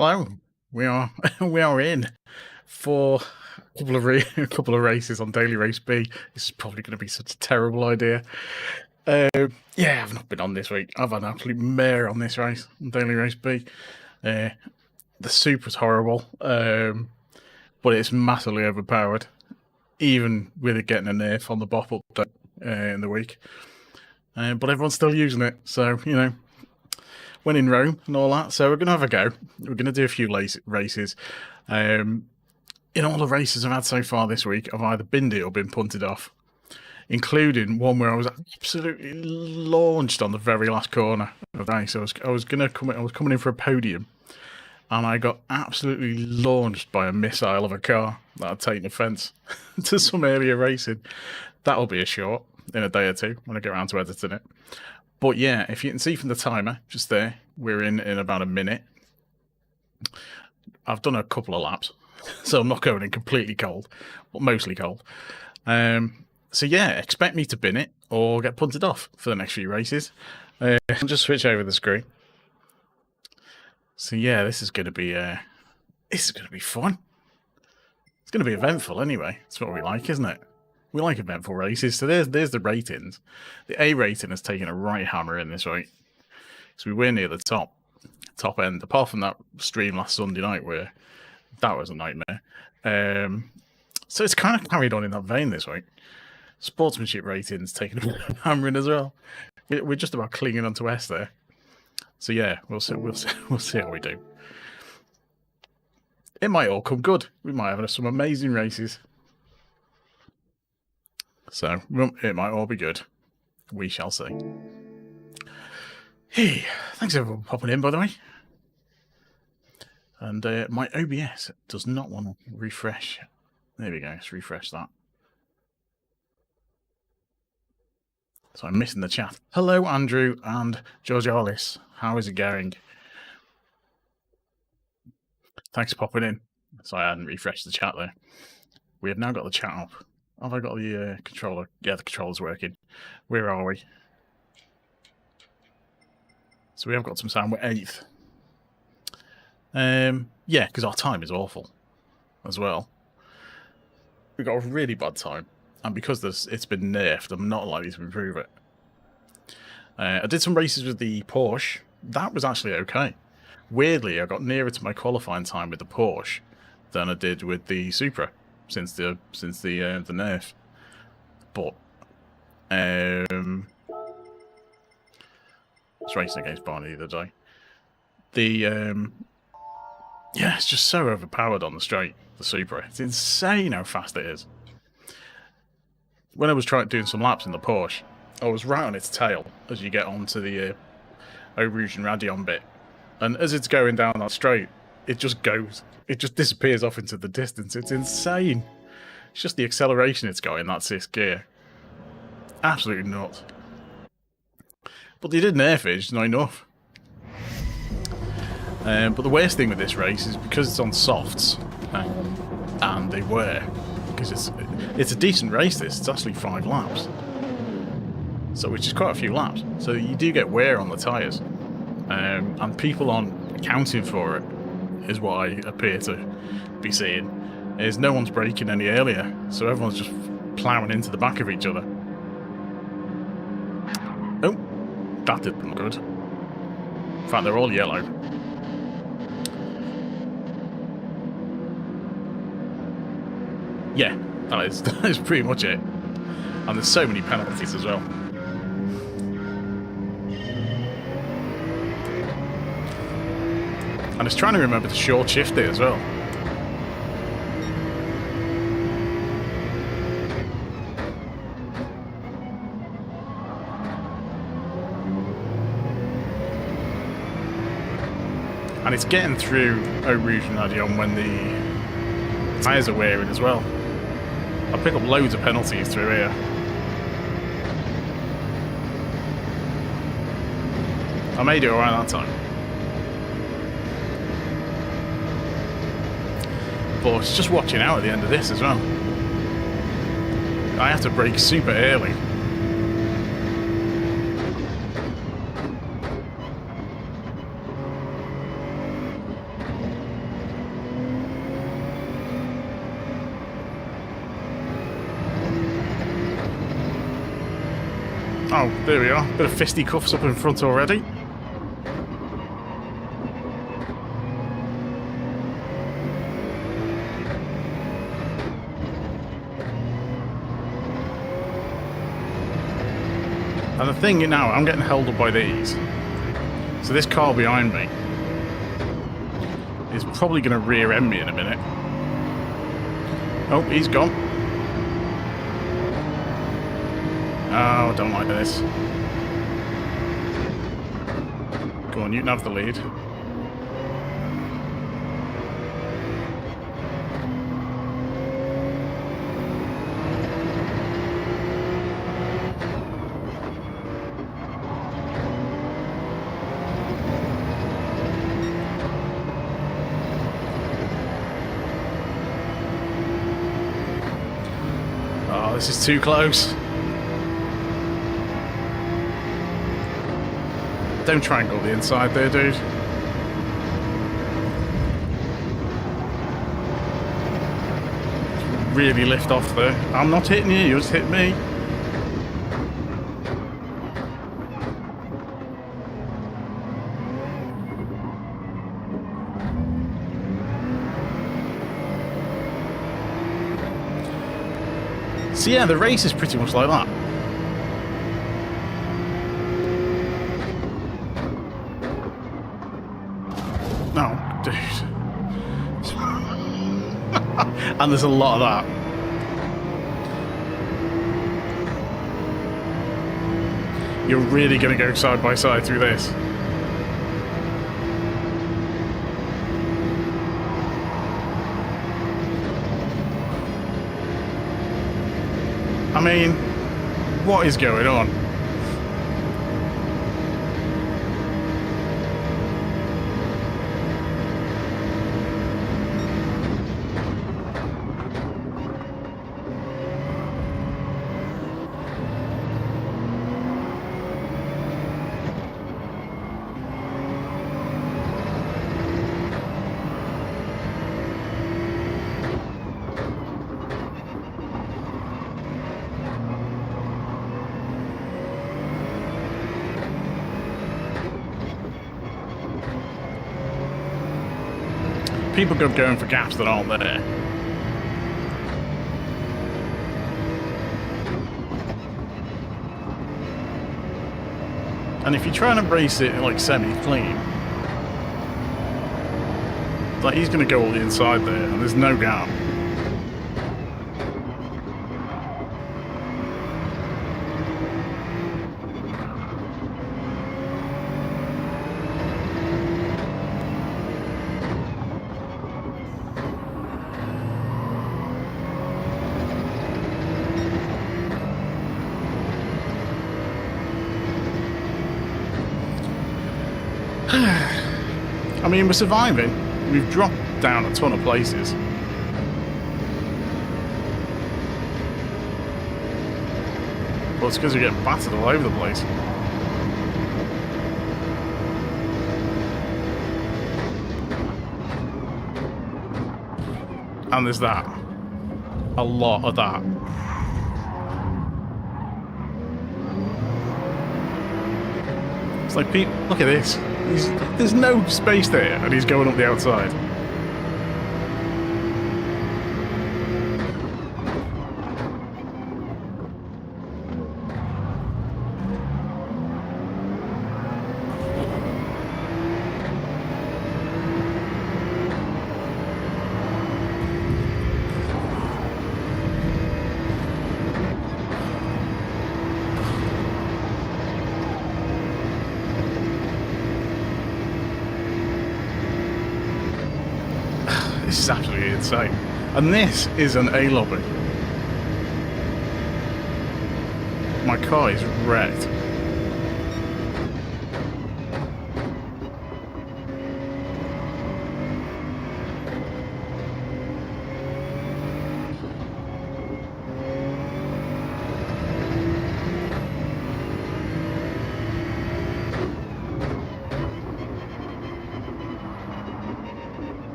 Hello, we are we are in for a couple of races on Daily Race B. This is probably going to be such a terrible idea. Yeah, I've not been on this week. I've had an absolute mare on this race on Daily Race B. The Supra's horrible, but it's massively overpowered, even with it getting a nerf on the BOP update in the week. But everyone's still using it, so you know. When in Rome and all that, so we're going to have a go. We're going to do a few races. In all the races I've had so far this week, I've either binned it or been punted off, including one where I was absolutely launched on the very last corner of the race. I was coming in for a podium, and I got absolutely launched by a missile of a car that had taken offence to some earlier racing. That'll be a short in a day or two when I get around to editing it. But yeah, if you can see from the timer, just there, we're in about a minute. I've done a couple of laps, so I'm not going in completely cold, but mostly cold. So yeah, expect me to bin it or get punted off for the next few races. I'll just switch over the screen. So yeah, this is going to be fun. It's going to be eventful anyway. That's what we like, isn't it? We like eventful races. So there's the ratings. The A rating has taken a right hammer in this week. So we're near the top end, apart from that stream last Sunday night where that was a nightmare. So it's kind of carried on in that vein this week. Sportsmanship ratings taking a hammering as well. We're just about clinging onto S there. So yeah, we'll see how we do. It might all come good. We might have some amazing races. So, it might all be good. We shall see. Hey, thanks everyone for popping in, by the way. And my OBS does not want to refresh. There we go, let's refresh that. So I'm missing the chat. Hello, Andrew and George Arliss. How is it going? Thanks for popping in. So I hadn't refreshed the chat there. We have now got the chat up. Have I got the controller? Yeah, the controller's working. Where are we? So we have got some sound. We're 8th. Yeah, because our time is awful as well. We've got a really bad time. And because it's been nerfed, I'm not likely to improve it. I did some races with the Porsche. That was actually okay. Weirdly, I got nearer to my qualifying time with the Porsche than I did with the Supra. Since the nerf, but I was racing against Barney the other day. Yeah, it's just so overpowered on the straight. The Supra, it's insane how fast it is. When I was doing some laps in the Porsche, I was right on its tail as you get onto the Eau Rouge and Radion bit, and as it's going down that straight, it just goes. It just disappears off into the distance. It's insane. It's just the acceleration it's got in that 6th gear. Absolutely nuts. But they did nerf it, it's not enough. But the worst thing with this race is because it's on softs, and they wear, because it's a decent race. It's actually 5 laps, so which is quite a few laps. So you do get wear on the tyres, and people aren't accounting for it. Is what I appear to be seeing. Is no one's braking any earlier, so everyone's just ploughing into the back of each other. Oh, that didn't look good. In fact, they're all yellow. Yeah, that is pretty much it. And there's so many penalties as well. And it's trying to remember to short shift it as well. And it's getting through Eau Rouge and Radion when the tyres are wearing as well. I pick up loads of penalties through here. I made it alright that time. But it's just watching out at the end of this as well. I have to brake super early. Oh, there we are. Bit of fisticuffs up in front already. And the thing now, I'm getting held up by these. So this car behind me is probably going to rear end me in a minute. Oh, he's gone. Oh, don't like this. Go on, you can have the lead. Oh, this is too close. Don't try and go the inside there, dude. Really lift off there. I'm not hitting you, you just hit me. So yeah, the race is pretty much like that. Oh, dude. And there's a lot of that. You're really going to go side by side through this. I mean, what is going on? People go going for gaps that aren't there. And if you try and embrace it like semi-clean, like he's going to go all the inside there, and there's no gap. I mean, we're surviving. We've dropped down a ton of places. Well, it's because we're getting battered all over the place. And there's that. A lot of that. It's like, Pete, look at this. There's no space there, and he's going up the outside. This is absolutely insane. And this is an A lobby. My car is wrecked.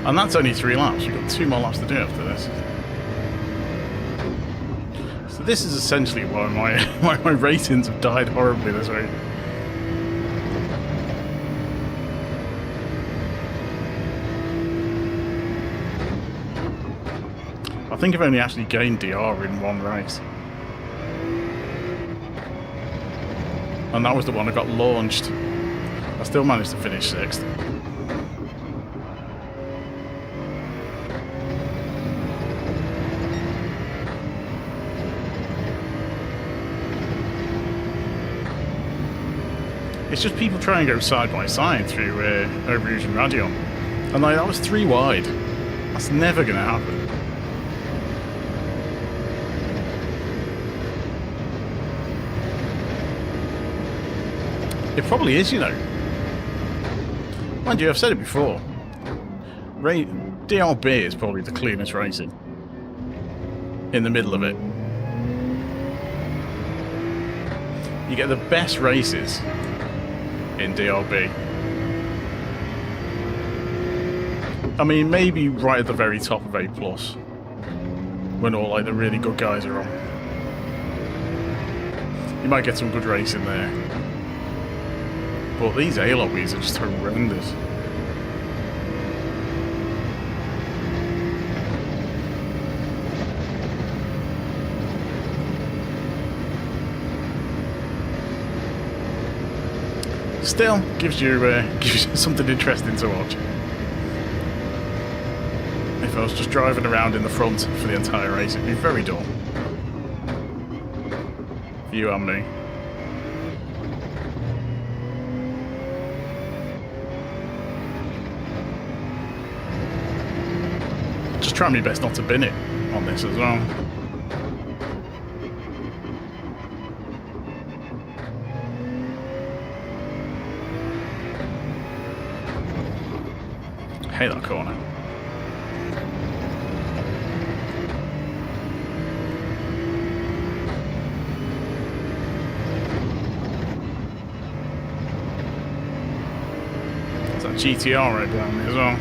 And that's only 3 laps. You've got 2 more laps to do after this. So this is essentially why why my ratings have died horribly this week. I think I've only actually gained DR in 1 race. And that was the one I got launched. I still managed to finish 6th. It's just people try and go side by side through AVerMedia Radio. And like, that was 3 wide. That's never going to happen. It probably is, you know. Mind you, I've said it before. DRB is probably the cleanest racing. In the middle of it. You get the best races in DRB. I mean, maybe right at the very top of A+, when all like the really good guys are on. You might get some good racing there. But these A lobbies are just horrendous. Still, gives you something interesting to watch. If I was just driving around in the front for the entire race, it'd be very dull. For you and me. Just trying my best not to bin it on this as well. Hate that corner. There's that GTR right behind me as well.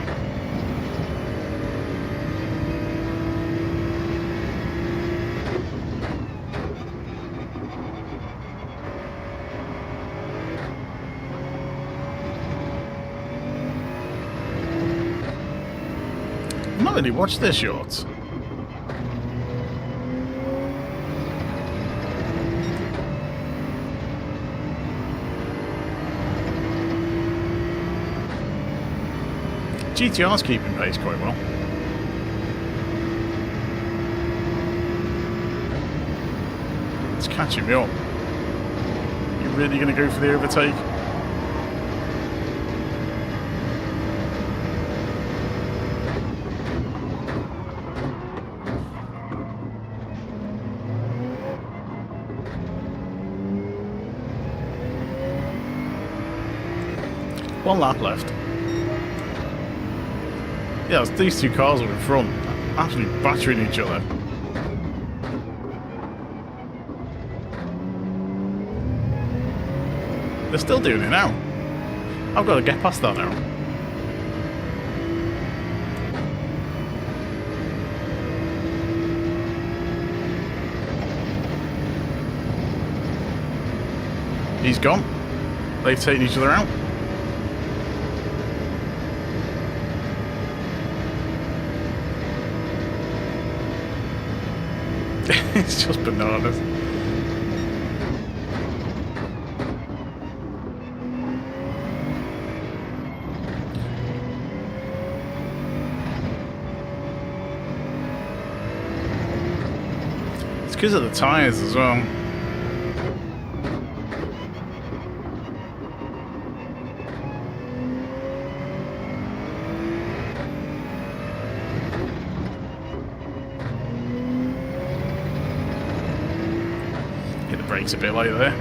I've not really watched their shorts. GTR's keeping pace quite well. It's catching me up. You really going to go for the overtake? One lap left. Yeah, these 2 cars are in front, absolutely battering each other. They're still doing it now. I've got to get past that now. He's gone. They've taken each other out. It's just bananas. It's because of the tyres as well. Brakes a bit late there.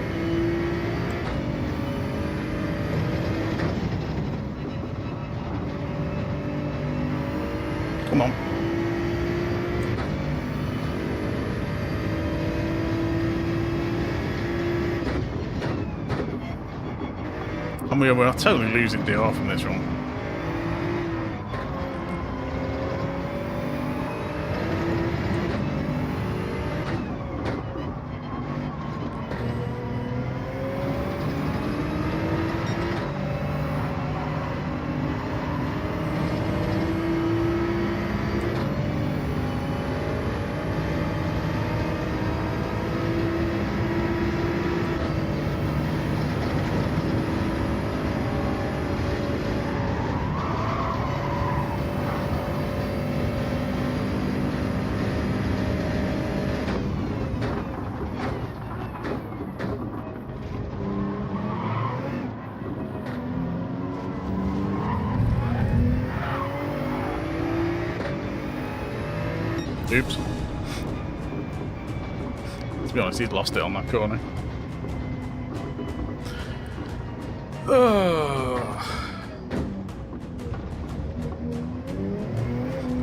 Come on. And we're totally losing DR from this one. Oops. To be honest, he'd lost it on that corner.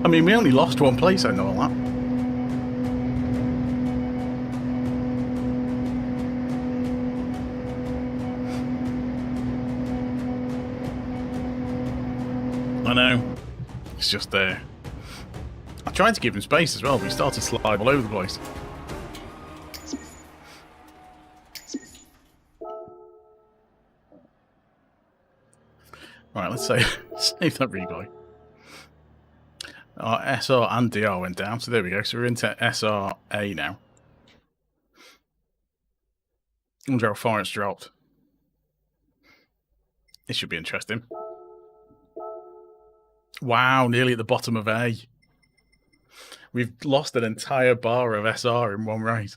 I mean, we only lost one place, I know that. I know. It's just there. I tried to give him space as well, but he started to slide all over the place. Right, let's save that replay. Our SR and DR went down, so there we go. So we're into SRA now. I wonder how far it's dropped. This should be interesting. Wow, nearly at the bottom of A. We've lost an entire bar of SR in one race.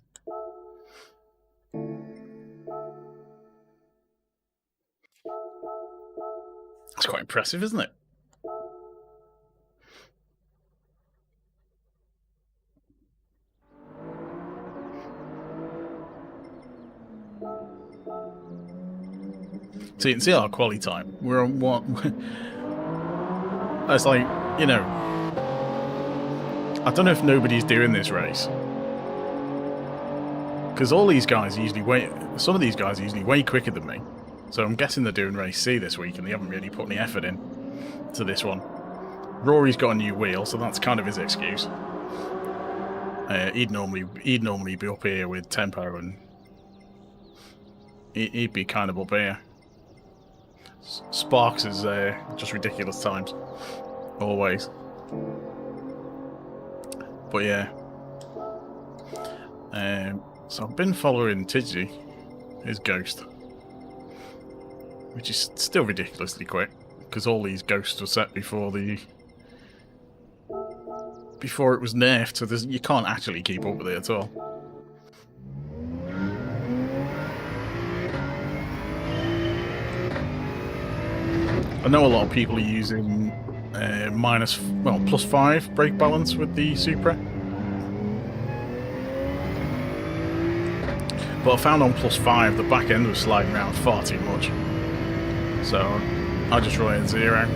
That's quite impressive, isn't it? So you can see our quality time. We're on what? It's like, you know, I don't know if nobody's doing this race. Because all these guys usually some of these guys are usually way quicker than me. So I'm guessing they're doing race C this week and they haven't really put any effort in to this one. Rory's got a new wheel, so that's kind of his excuse. He'd normally be up here with tempo and he'd be kind of up here. Sparks is just ridiculous times. Always. But yeah. So I've been following Tidgy, his ghost. Which is still ridiculously quick. Because all these ghosts were set before it was nerfed, so you can't actually keep up with it at all. I know a lot of people are using +5 brake balance with the Supra. But I found on +5 the back end was sliding around far too much. So I just run it at 0.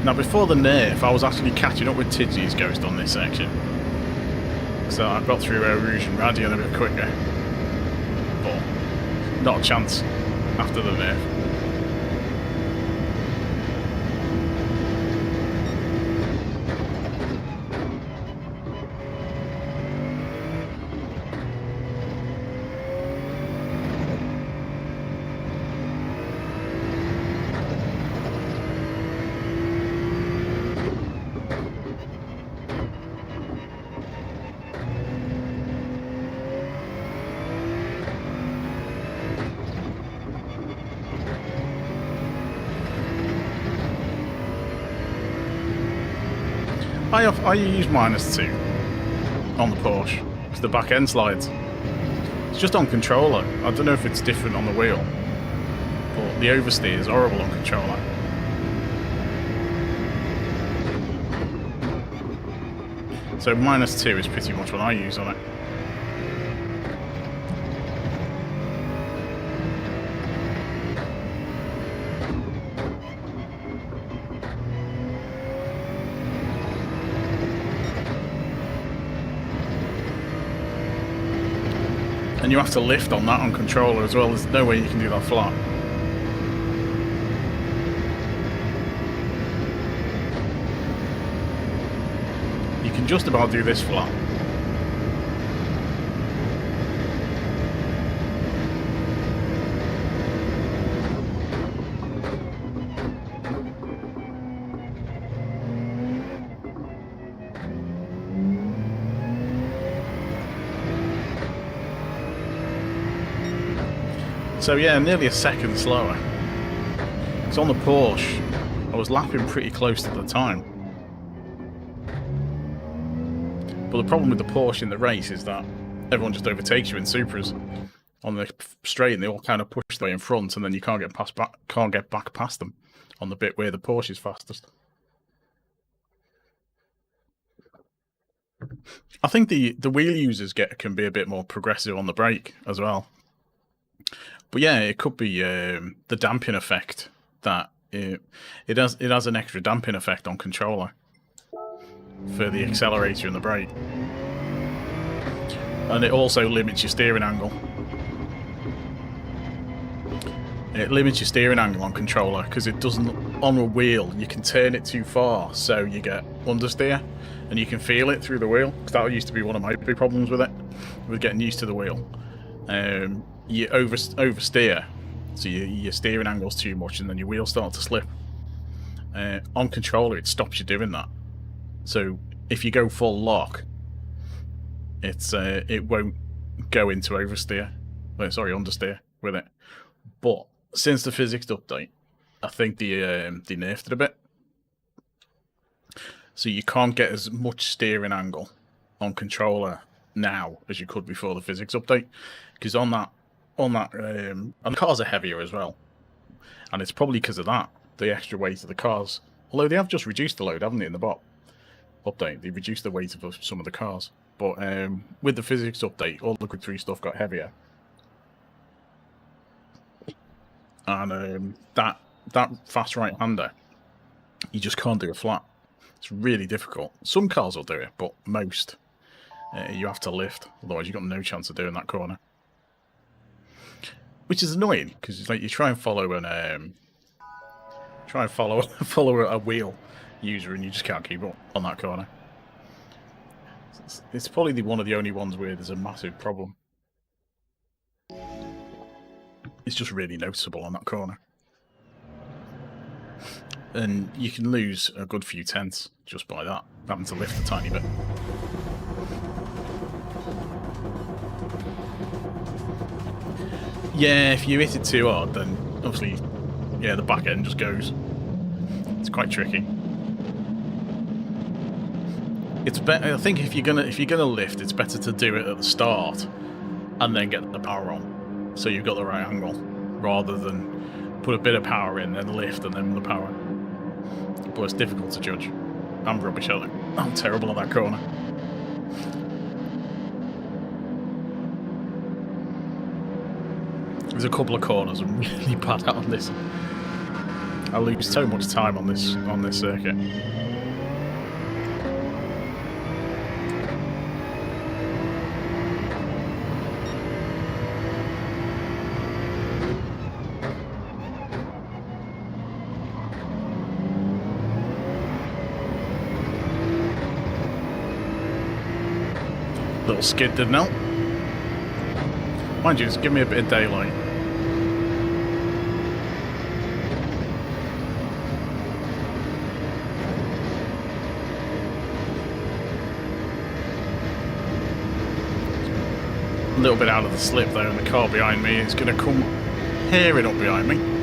Now before the nerf, I was actually catching up with Tidgy's ghost on this section. So I got through Rouge and Radion a bit quicker. But not a chance after the nerf. I use -2 on the Porsche because the back end slides. It's just on controller. I don't know if it's different on the wheel, but the oversteer is horrible on controller. So -2 is pretty much what I use on it. And you have to lift on that on controller as well. There's no way you can do that flat. You can just about do this flat. So yeah, nearly a second slower. It's on the Porsche. I was lapping pretty close at the time. But the problem with the Porsche in the race is that everyone just overtakes you in Supras on the straight, and they all kind of push the way in front, and then you can't get back past them on the bit where the Porsche is fastest. I think the wheel users can be a bit more progressive on the brake as well. But yeah, it could be the damping effect that it has an extra damping effect on controller for the accelerator and the brake, and it also limits your steering angle. It limits your steering angle on controller because it doesn't. On a wheel, you can turn it too far, so you get understeer, and you can feel it through the wheel. Because that used to be one of my big problems with it, with getting used to the wheel. You oversteer, so your steering angle's too much, and then your wheels start to slip. On controller, it stops you doing that. So if you go full lock, it won't go into oversteer. Sorry, understeer with it. But since the physics update, I think they nerfed it a bit. So you can't get as much steering angle on controller now as you could before the physics update, because and the cars are heavier as well, and it's probably because of that, the extra weight of the cars. Although they have just reduced the load, haven't they, in the bot update? They reduced the weight of some of the cars, but with the physics update, all the Gr.3 stuff got heavier, and that fast right-hander, you just can't do a flat. It's really difficult. Some cars will do it, but most you have to lift, otherwise you've got no chance of doing that corner. Which is annoying, because it's like you try and follow follow a wheel user, and you just can't keep up on that corner. It's probably one of the only ones where there's a massive problem. It's just really noticeable on that corner. And you can lose a good few tenths just by that, having to lift a tiny bit. Yeah, if you hit it too hard, then obviously, yeah, the back end just goes. It's quite tricky. It's better. I think if you're gonna lift, it's better to do it at the start and then get the power on, so you've got the right angle, rather than put a bit of power in, then lift, and then the power. But it's difficult to judge. I'm rubbish at it. I'm terrible at that corner. There's a couple of corners I'm really bad at on this. I lose so much time on this circuit. Little skid didn't help. Mind you, just give me a bit of daylight. A little bit out of the slip though, and the car behind me is going to come hearing up behind me.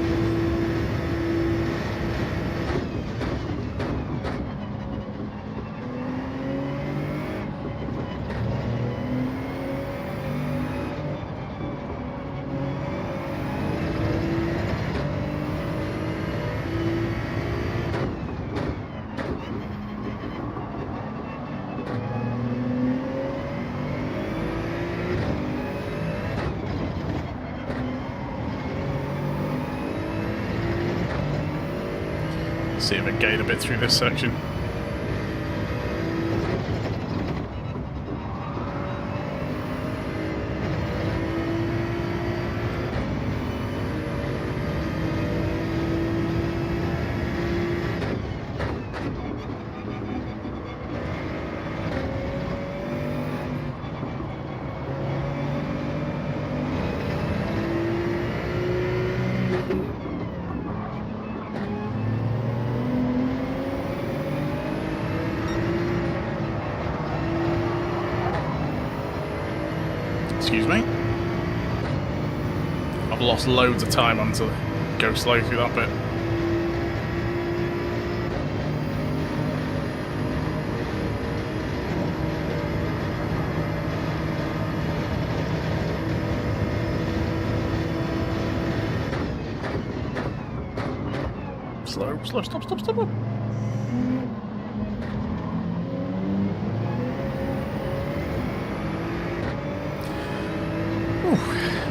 See if I gate a bit through this section. Excuse me. I've lost loads of time on to go slow through that bit. Slow, slow, stop, stop, stop. Ooh,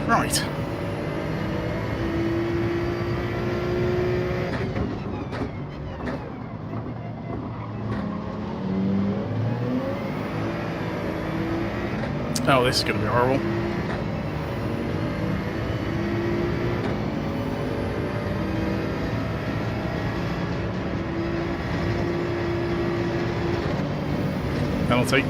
right. Oh, this is going to be horrible. Penalty.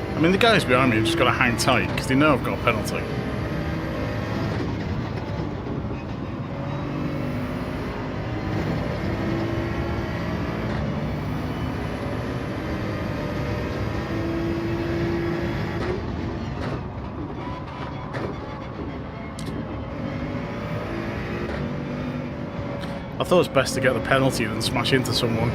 I mean, the guys behind me have just got to hang tight because they know I've got a penalty. I thought it was best to get the penalty than smash into someone.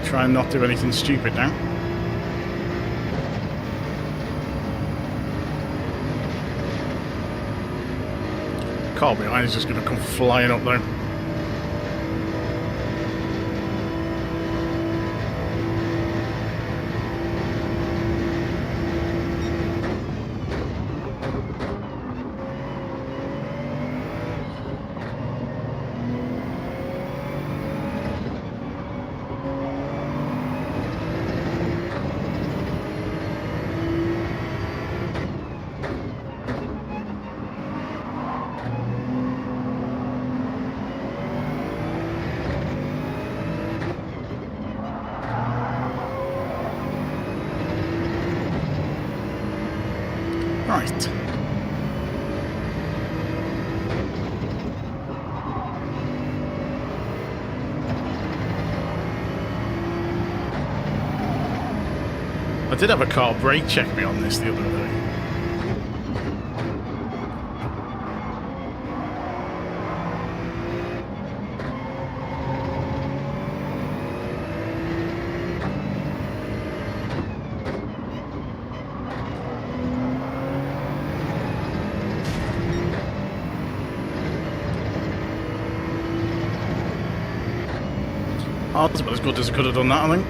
Try and not do anything stupid now. Car behind is just going to come flying up though. Right. I did have a car brake check me on this the other day. Oh, that's about as good as I could have done that, I think.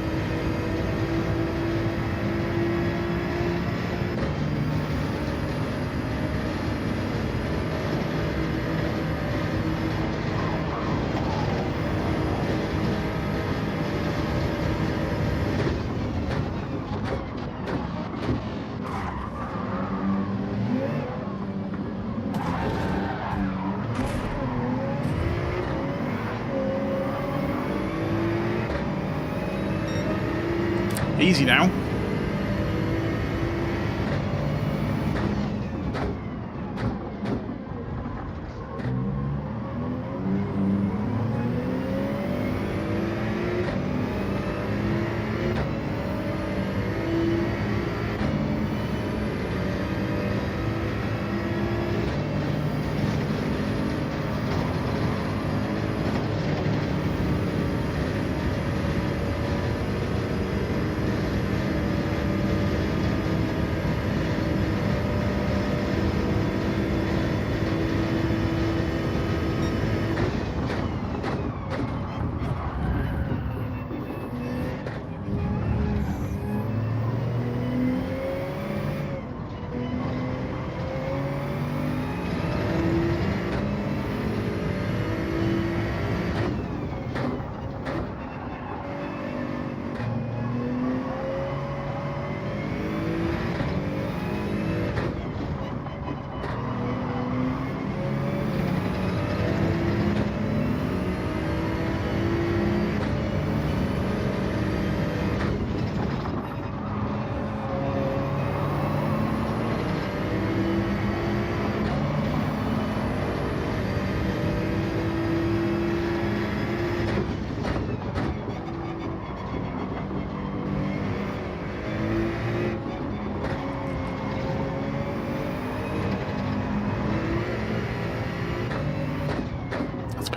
Easy now.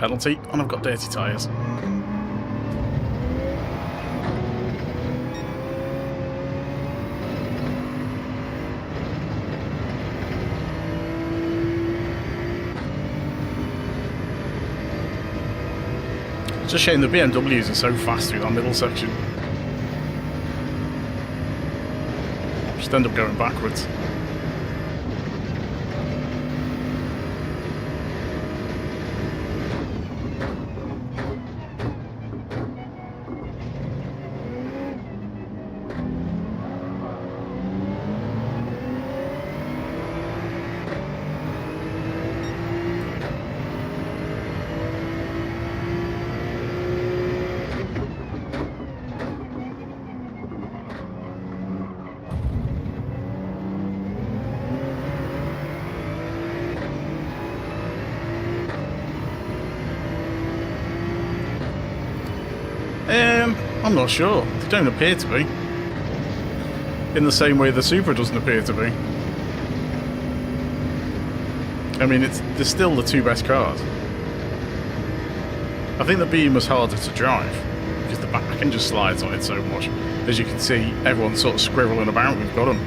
penalty, and I've got dirty tyres. It's a shame the BMWs are so fast through that middle section. Just end up going backwards. I'm not sure. They don't appear to be. In the same way the Supra doesn't appear to be. I mean, they're still the two best cars. I think the Beam was harder to drive because the back end just slides on it so much. As you can see, everyone's sort of scribbling about. We've got them.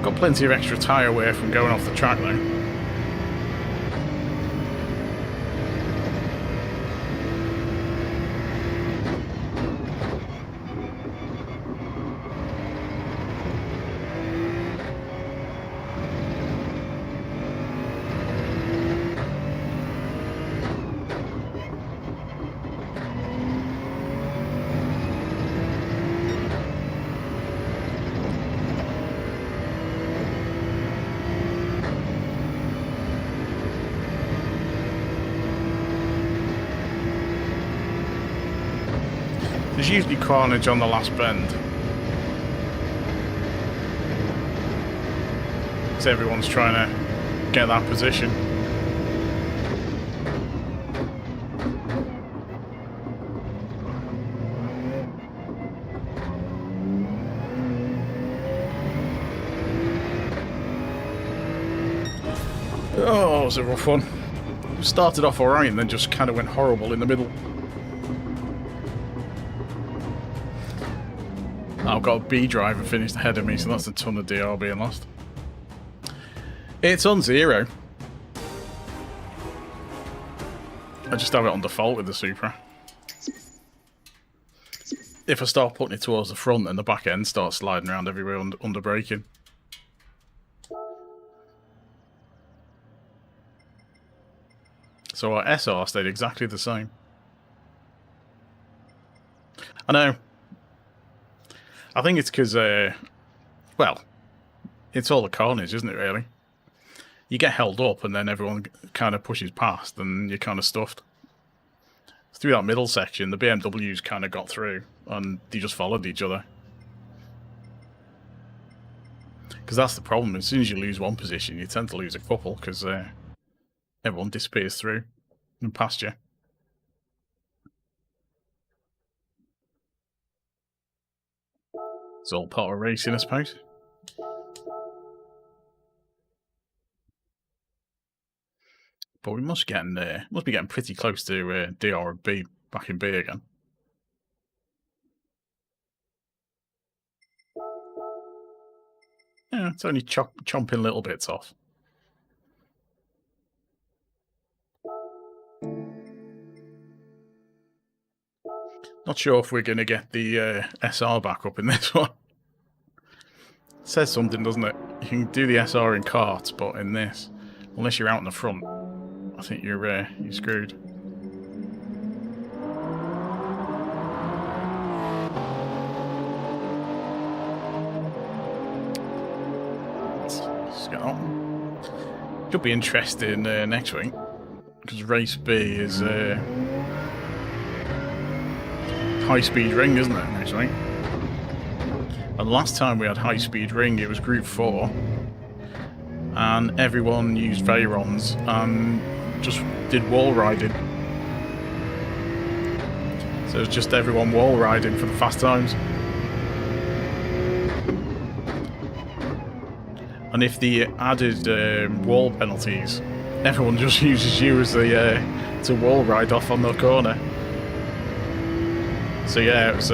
Got plenty of extra tyre wear from going off the track though. There's usually carnage on the last bend. So everyone's trying to get that position. Oh, it was a rough one. Started off alright and then just kind of went horrible in the middle. I've got a B driver finished ahead of me, so that's a ton of DR being lost. It's on 0. I just have it on default with the Supra. If I start putting it towards the front and the back end starts sliding around everywhere under braking. So our SR stayed exactly the same. I know. I think it's because, well, it's all the carnage, isn't it, really? You get held up and then everyone kind of pushes past and you're kind of stuffed. Through that middle section, the BMWs kind of got through and they just followed each other. Because that's the problem. As soon as you lose one position, you tend to lose a couple because everyone disappears through and past you. It's all part of racing, I suppose. But we must be getting pretty close to DR and B back in B again. Yeah, it's only chomping little bits off. Not sure if we're going to get the SR back up in this one. It says something, doesn't it? You can do the SR in karts, but in this, unless you're out in the front, I think you're screwed. races get on. Should be interesting next week, because race B is high-speed ring, isn't it, next week? And last time we had high-speed ring, it was Group 4, and everyone used Veyrons and just did wall riding. So it's just everyone wall riding for the fast times. And if they added wall penalties, everyone just uses you as the to wall ride off on the corner. So yeah, it was.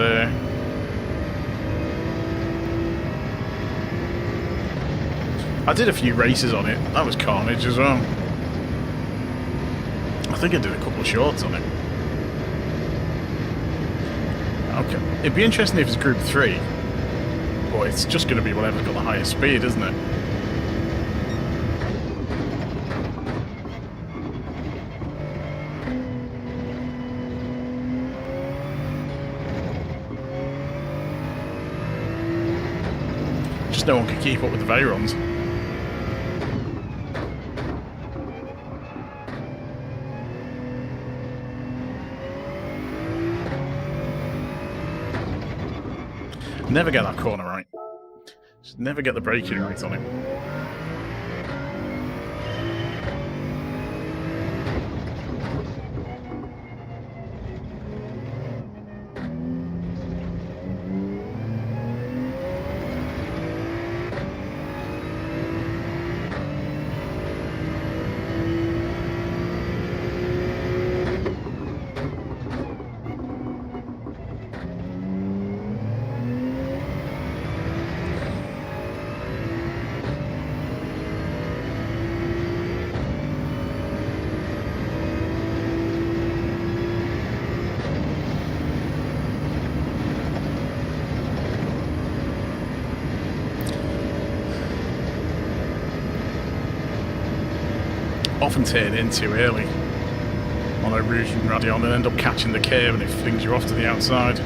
I did a few races on it. That was carnage as well. I think I did a couple of shorts on it. Okay, it'd be interesting if it's Group 3. But it's just going to be whatever's got the highest speed, isn't it? Just no one could keep up with the Veyrons. Never get that corner right. Just never get the braking right on him. Often turn in too early on a Rouge and Radeon and end up catching the curve and it flings you off to the outside.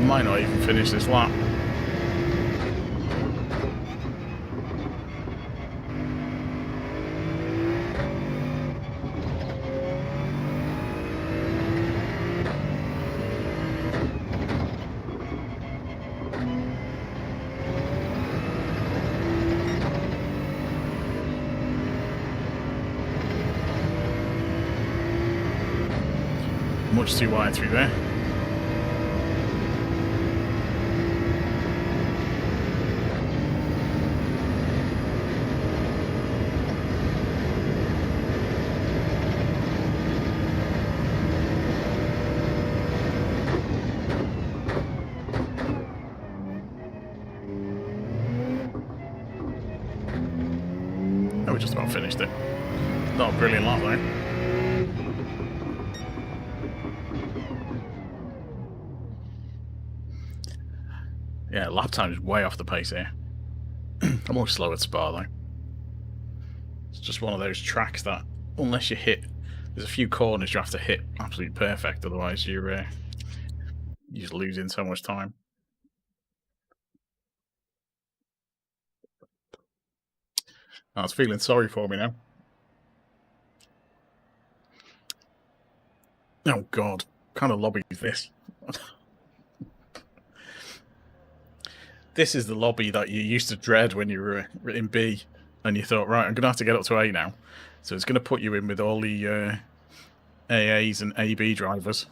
Might not even finish this lap. Much too wide through there. We just about finished it. Not a brilliant lap though. Yeah, lap time is way off the pace here. I'm always slow at Spa though. It's just one of those tracks that, unless you hit, there's a few corners you have to hit absolutely perfect, otherwise you're just losing so much time. I was feeling sorry for me now. Oh god, what kind of lobby is this? This is the lobby that you used to dread when you were in B, and you thought, right, I'm going to have to get up to A now. So it's going to put you in with all the AAs and AB drivers.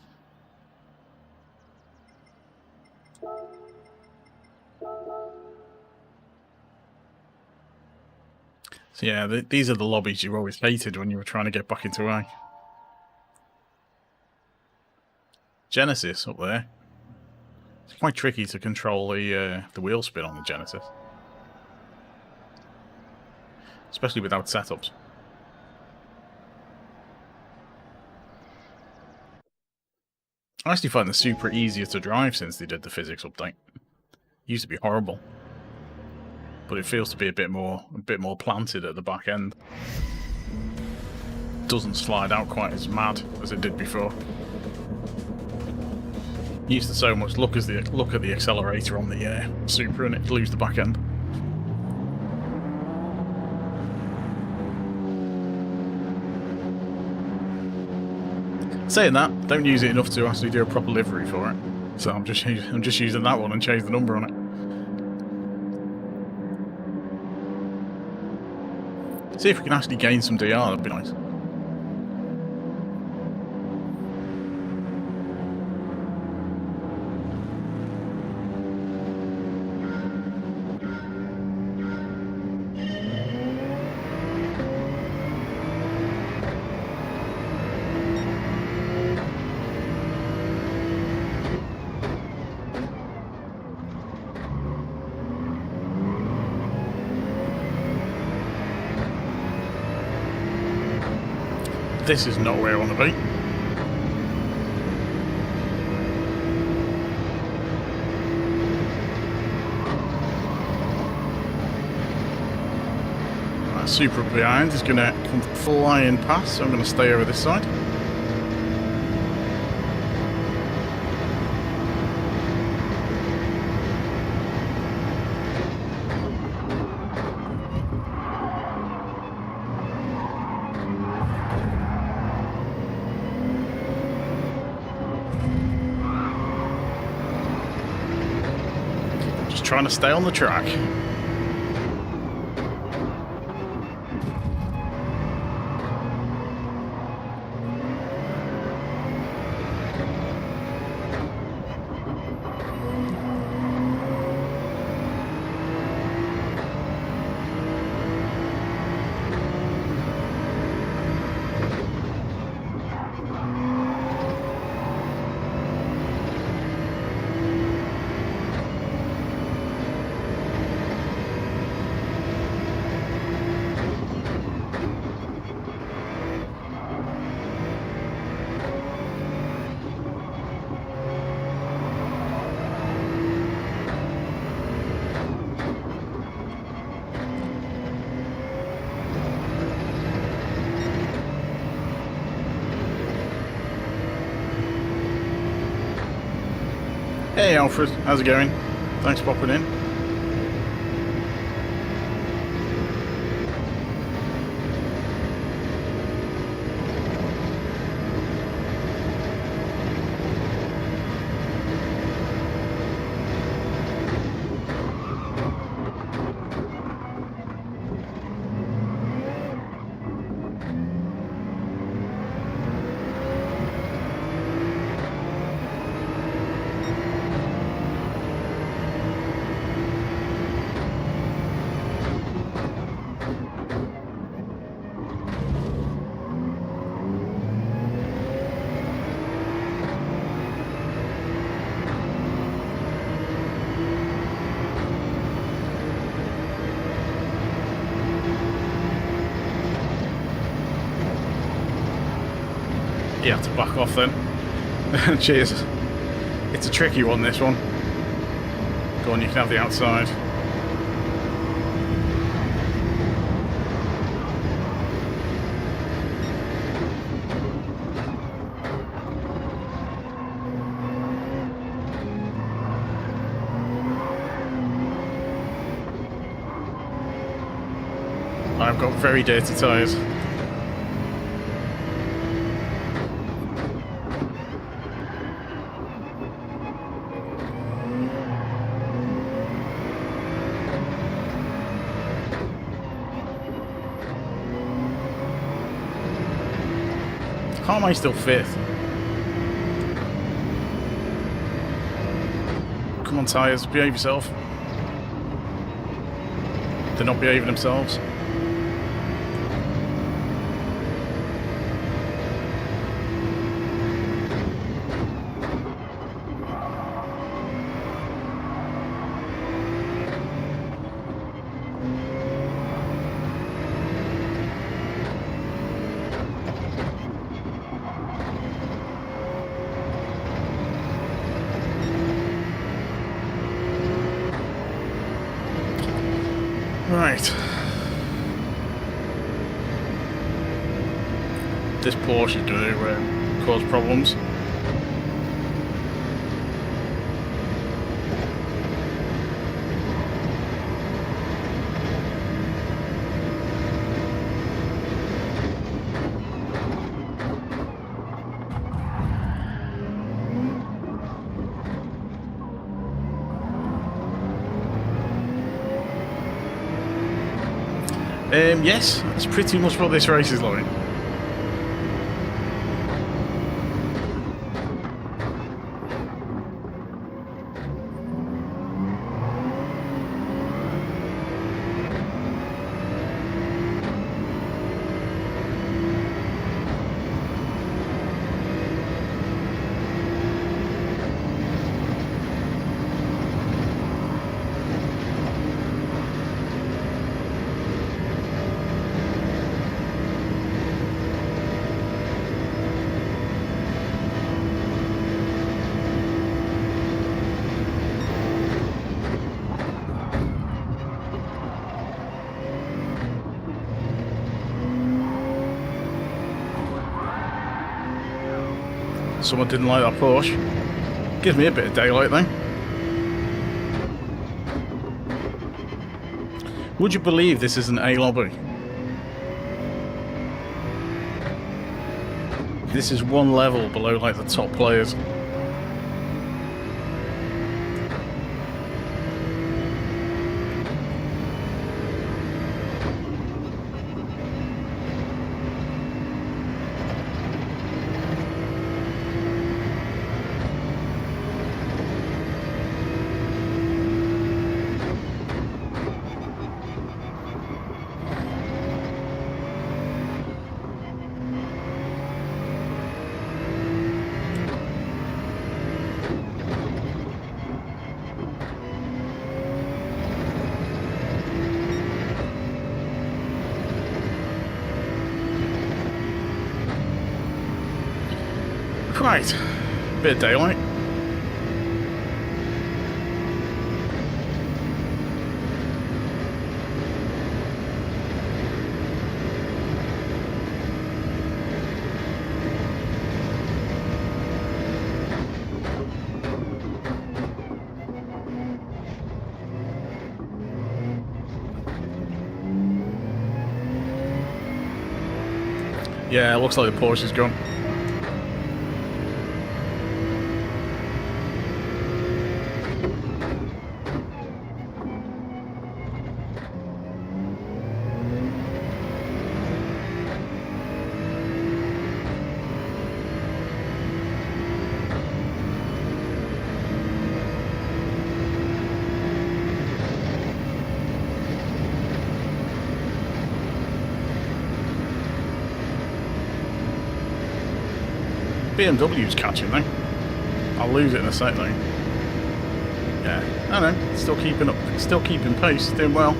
So yeah, these are the lobbies you always hated when you were trying to get back into A. Genesis up there. It's quite tricky to control the wheel spin on the Genesis, especially without setups. I actually find the Supra easier to drive since they did the physics update. It used to be horrible, but it feels to be a bit more planted at the back end. Doesn't slide out quite as mad as it did before. Used to so much look at the accelerator on the Supra and it'd lose the back end. Saying that, don't use it enough to actually do a proper livery for it. So I'm just using that one and change the number on it. See if we can actually gain some DR, that'd be nice. This is not where I want to be. That Supra behind is going to come flying past, so I'm going to stay over this side. Trying to stay on the track. Hey Alfred, how's it going? Thanks for popping in. You have to back off then. Cheers. It's a tricky one, this one. Go on, you can have the outside. I've got very dirty tyres. How am I still fifth? Come on, tyres, behave yourself. They're not behaving themselves. Right. This Porsche is going to cause problems. Yes, that's pretty much what this race is like. Someone didn't like that Porsche. Gives me a bit of daylight then. Would you believe this is an A lobby? This is one level below like the top players. Right, bit of daylight. Yeah, it looks like the Porsche's gone. BMW's catching though. I'll lose it in a sec though. Yeah, I know, still keeping up, still keeping pace, doing well.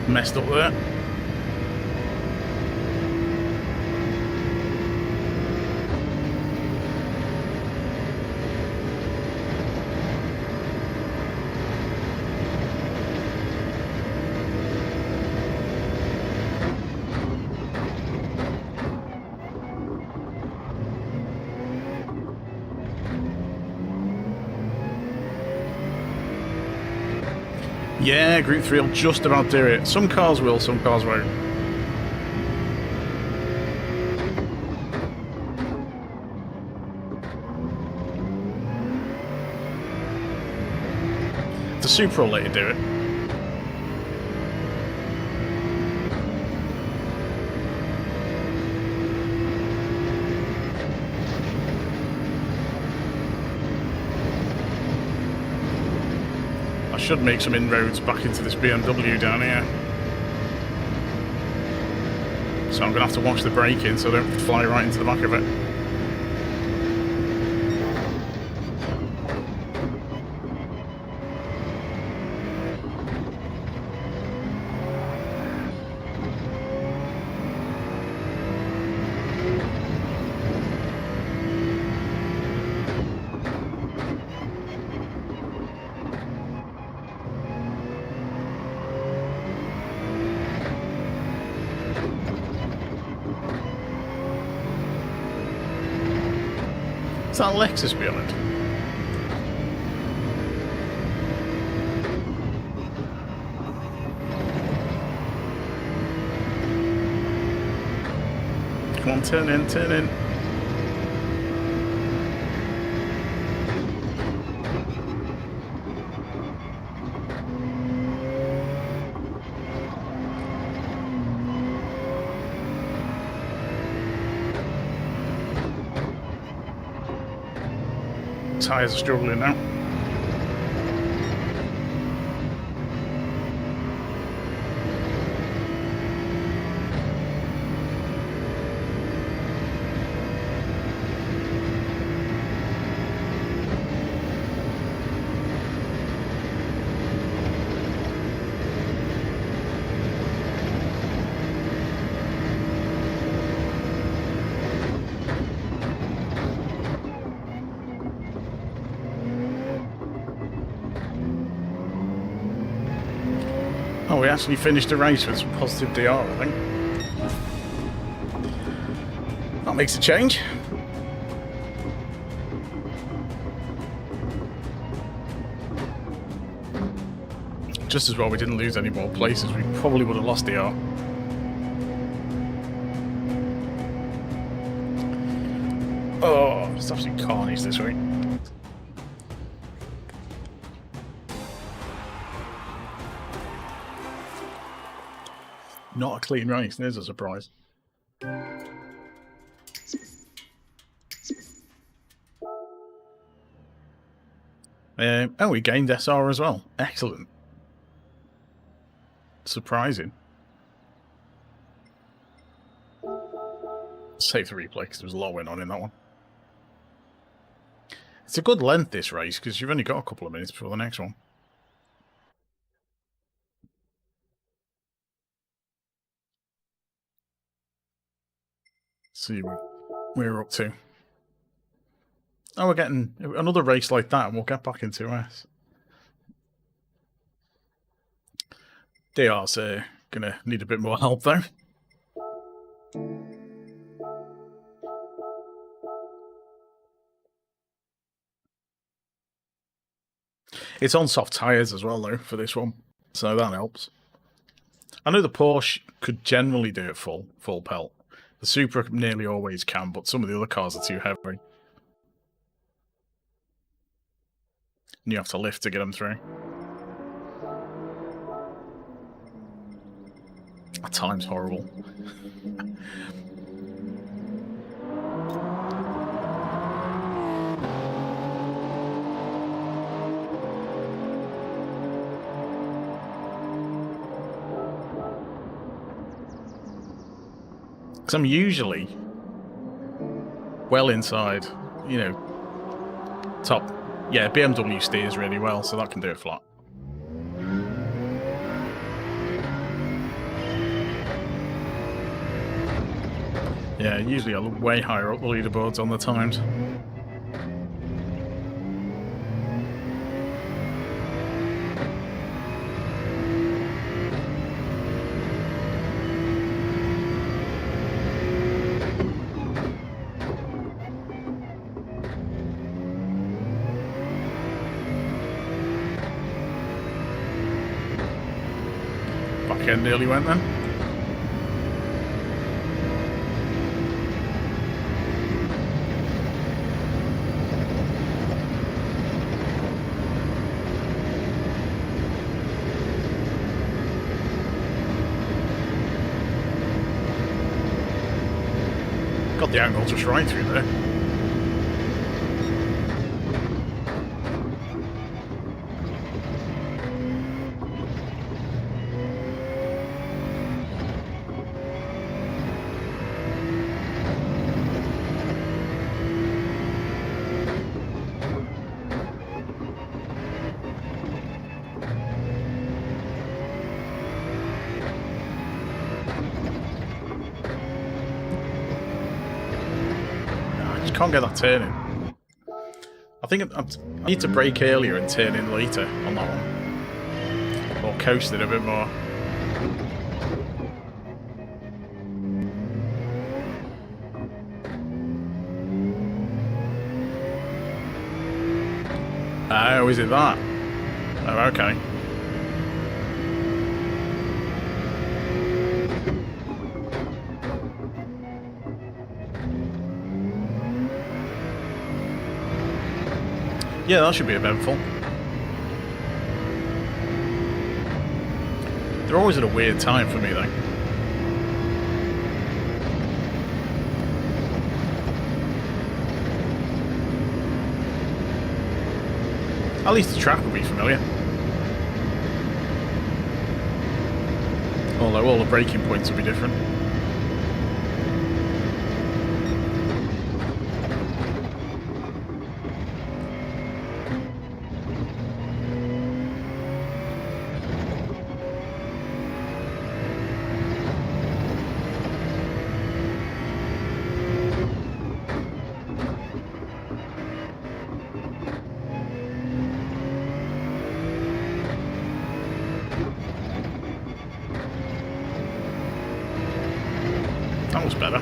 Messed up there. Yeah, Gr.3 will just about do it. Some cars will, some cars won't. The Supra will let you do it. I should make some inroads back into this BMW down here. So I'm going to have to watch the braking so I don't fly right into the back of it. Is that Lexus behind? Come on, turn in, turn in. Tyres are struggling now. Oh, we actually finished the race with some positive DR, I think. That makes a change. Just as well we didn't lose any more places, we probably would have lost DR. Oh, it's absolute carnage this week. Not a clean race, there's a surprise. Oh, we gained SR as well. Excellent. Surprising. Save the replay because there was a lot went on in that one. It's a good length, this race, because you've only got a couple of minutes before the next one. See what we're up to. Oh, we're getting another race like that and we'll get back into S. DR's gonna need a bit more help though. It's on soft tyres as well though for this one, so that helps. I know the Porsche could generally do it full pelt. The Supra nearly always can, but some of the other cars are too heavy. And you have to lift to get them through. At times horrible. Because I'm usually well inside, you know, top. Yeah, BMW steers really well, so that can do it flat. Yeah, usually I'm way higher up the leaderboards on the times. back end nearly went then. Got the angle just right through there. Can't get that turning. I think I need to brake earlier and turn in later on that one. Or coast it a bit more. Oh, is it that? Oh, okay. Yeah, that should be eventful. They're always at a weird time for me, though. At least the track will be familiar. Although all the braking points will be different. That was better.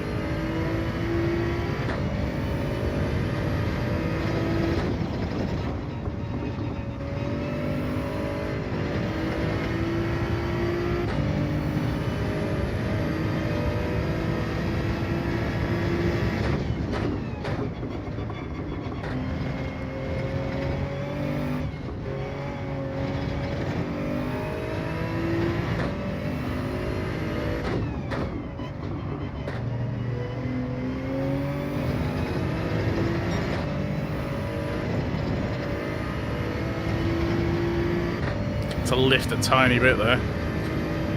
To lift a tiny bit there.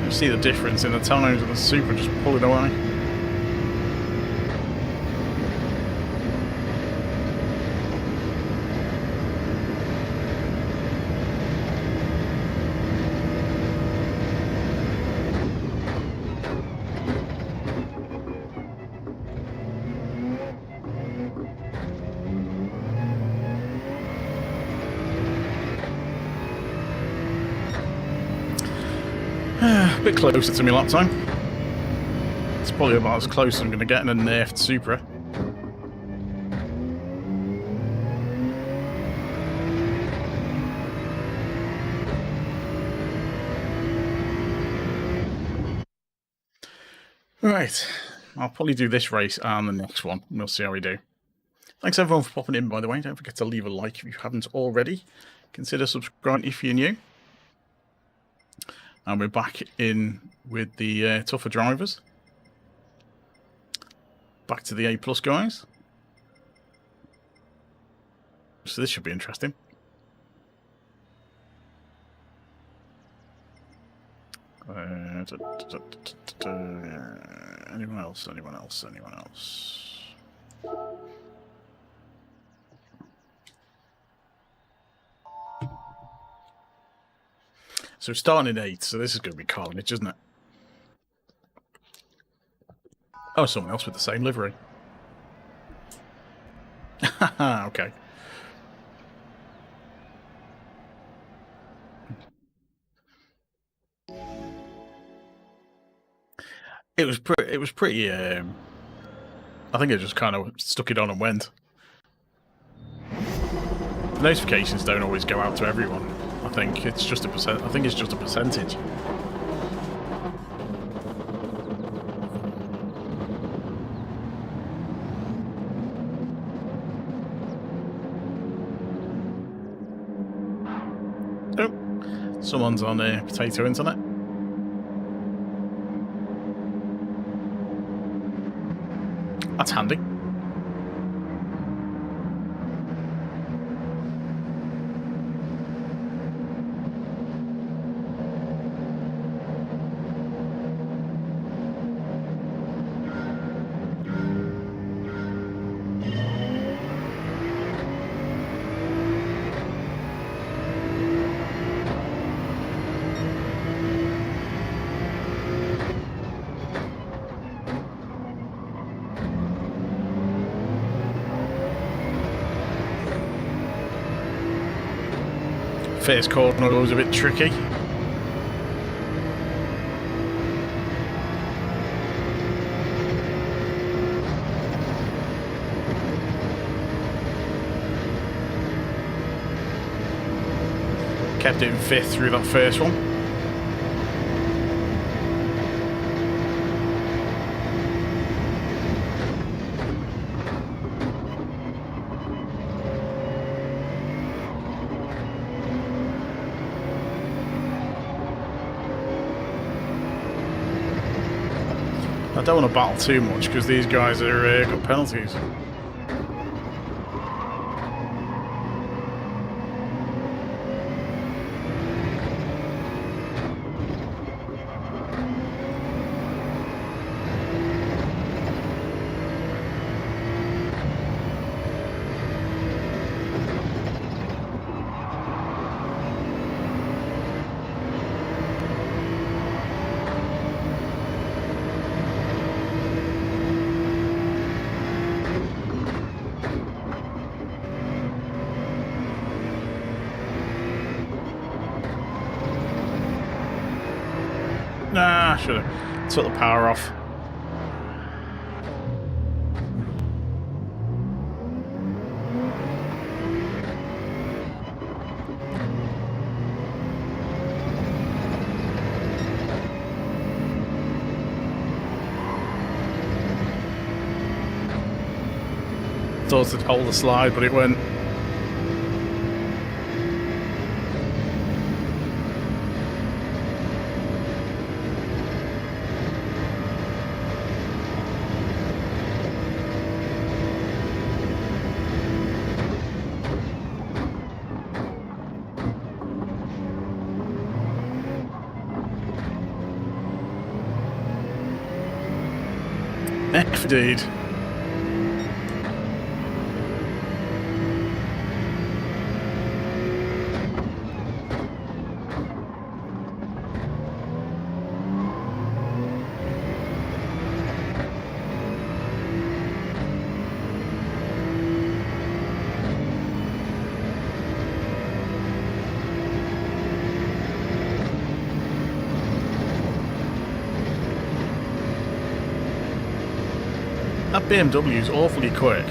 You see the difference in the times of the Supra just pulling away. A bit closer to my lap time. It's probably about as close as I'm going to get in a nerfed Supra. Right, I'll probably do this race and the next one. We'll see how we do. Thanks everyone for popping in, by the way. Don't forget to leave a like if you haven't already. Consider subscribing if you're new. And we're back in with the tougher drivers. Back to the A+ guys. So this should be interesting. Anyone else? Anyone else? Anyone else? So starting in 8th, so this is going to be carnage, isn't it? Oh, someone else with the same livery. Okay. It was pretty. I think I just kind of stuck it on and went. The notifications don't always go out to everyone. I think it's just a percentage. Someone's on a potato internet. That's handy. First corner was a bit tricky. Kept it in fifth through that first one. I don't want to battle too much because these guys are got penalties. Nah, should have took the power off. Thought it'd hold the slide, but it went. Indeed. That BMW is awfully quick.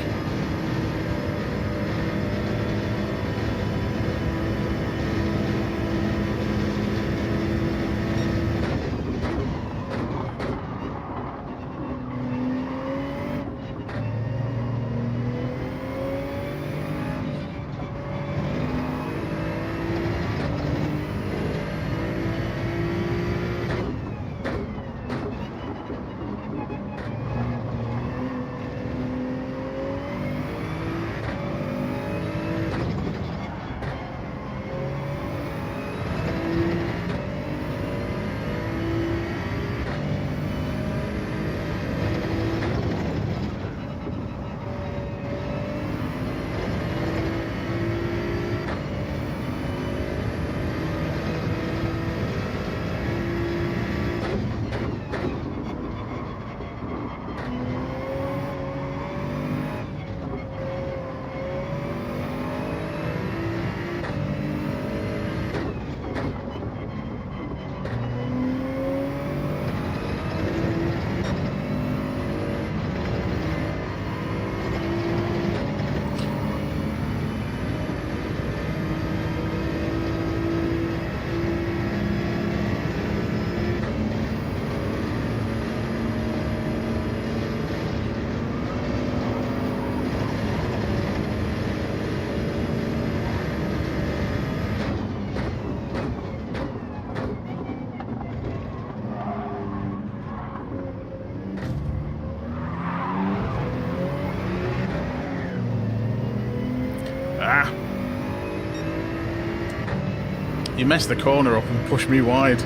You messed the corner up and pushed me wide.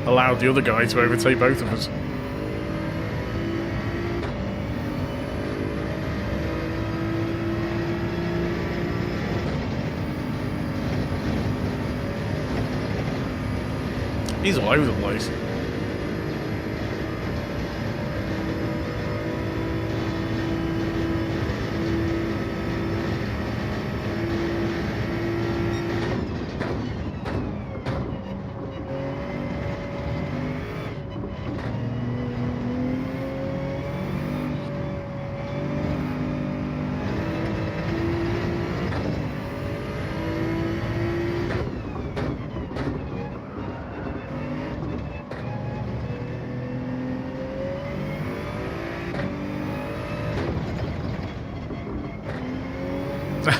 Allowed the other guy to overtake both of us. He's all over the place.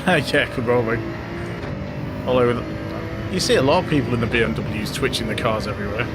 Yeah, could probably. All over the... You see a lot of people in the BMWs twitching the cars everywhere.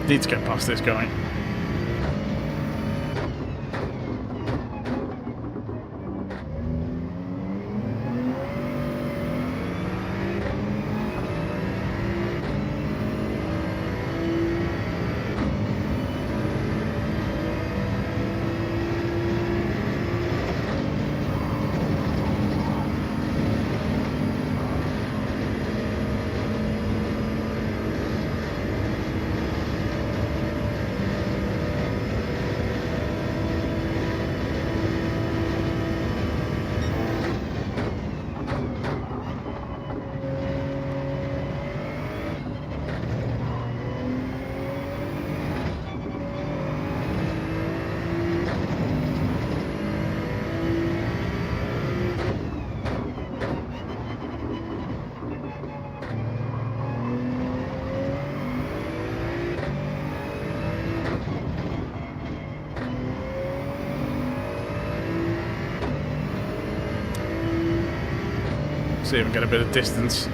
Need to get past this guy. See if we can get a bit of distance.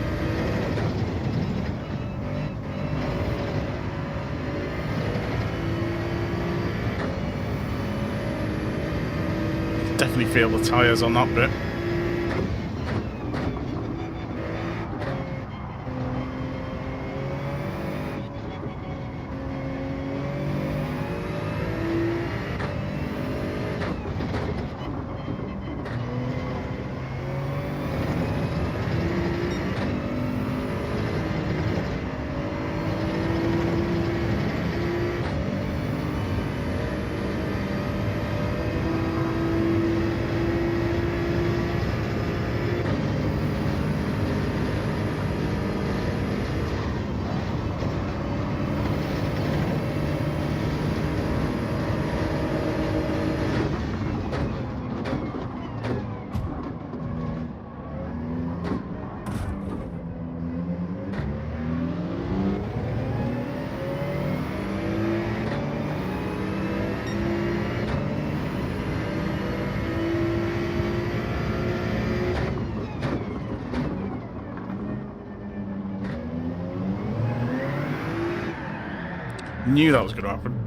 Definitely feel the tyres on that bit. Knew that was going to happen.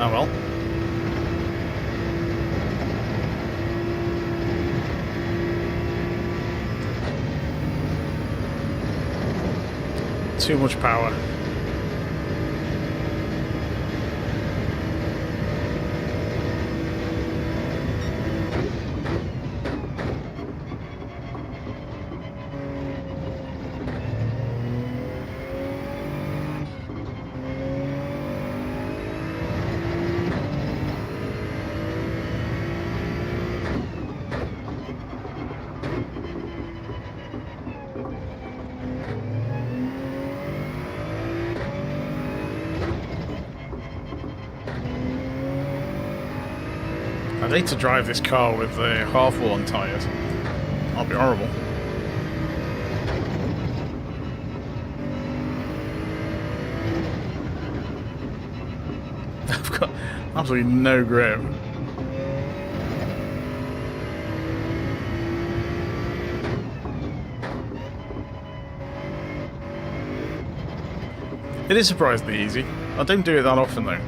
Oh well. Too much power. I'd hate to drive this car with half-worn tyres. That'd be horrible. I've got absolutely no grip. It is surprisingly easy. I don't do it that often though.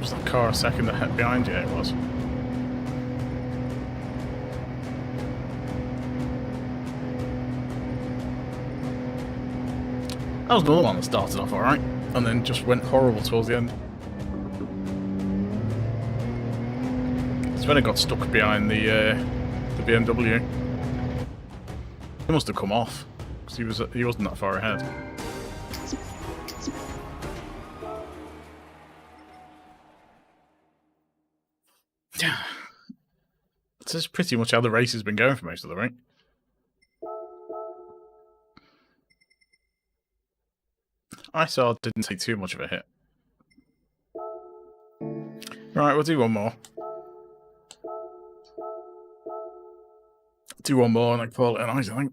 Was that car a second ahead behind you? It was. That was another one that started off alright, and then just went horrible towards the end. It's when it got stuck behind the BMW. He must have come off, because he wasn't that far ahead. Yeah. This is pretty much how the race has been going for most of the race. ISAR didn't take too much of a hit. Right, we'll do one more. Do one more and I call it an ice, I think.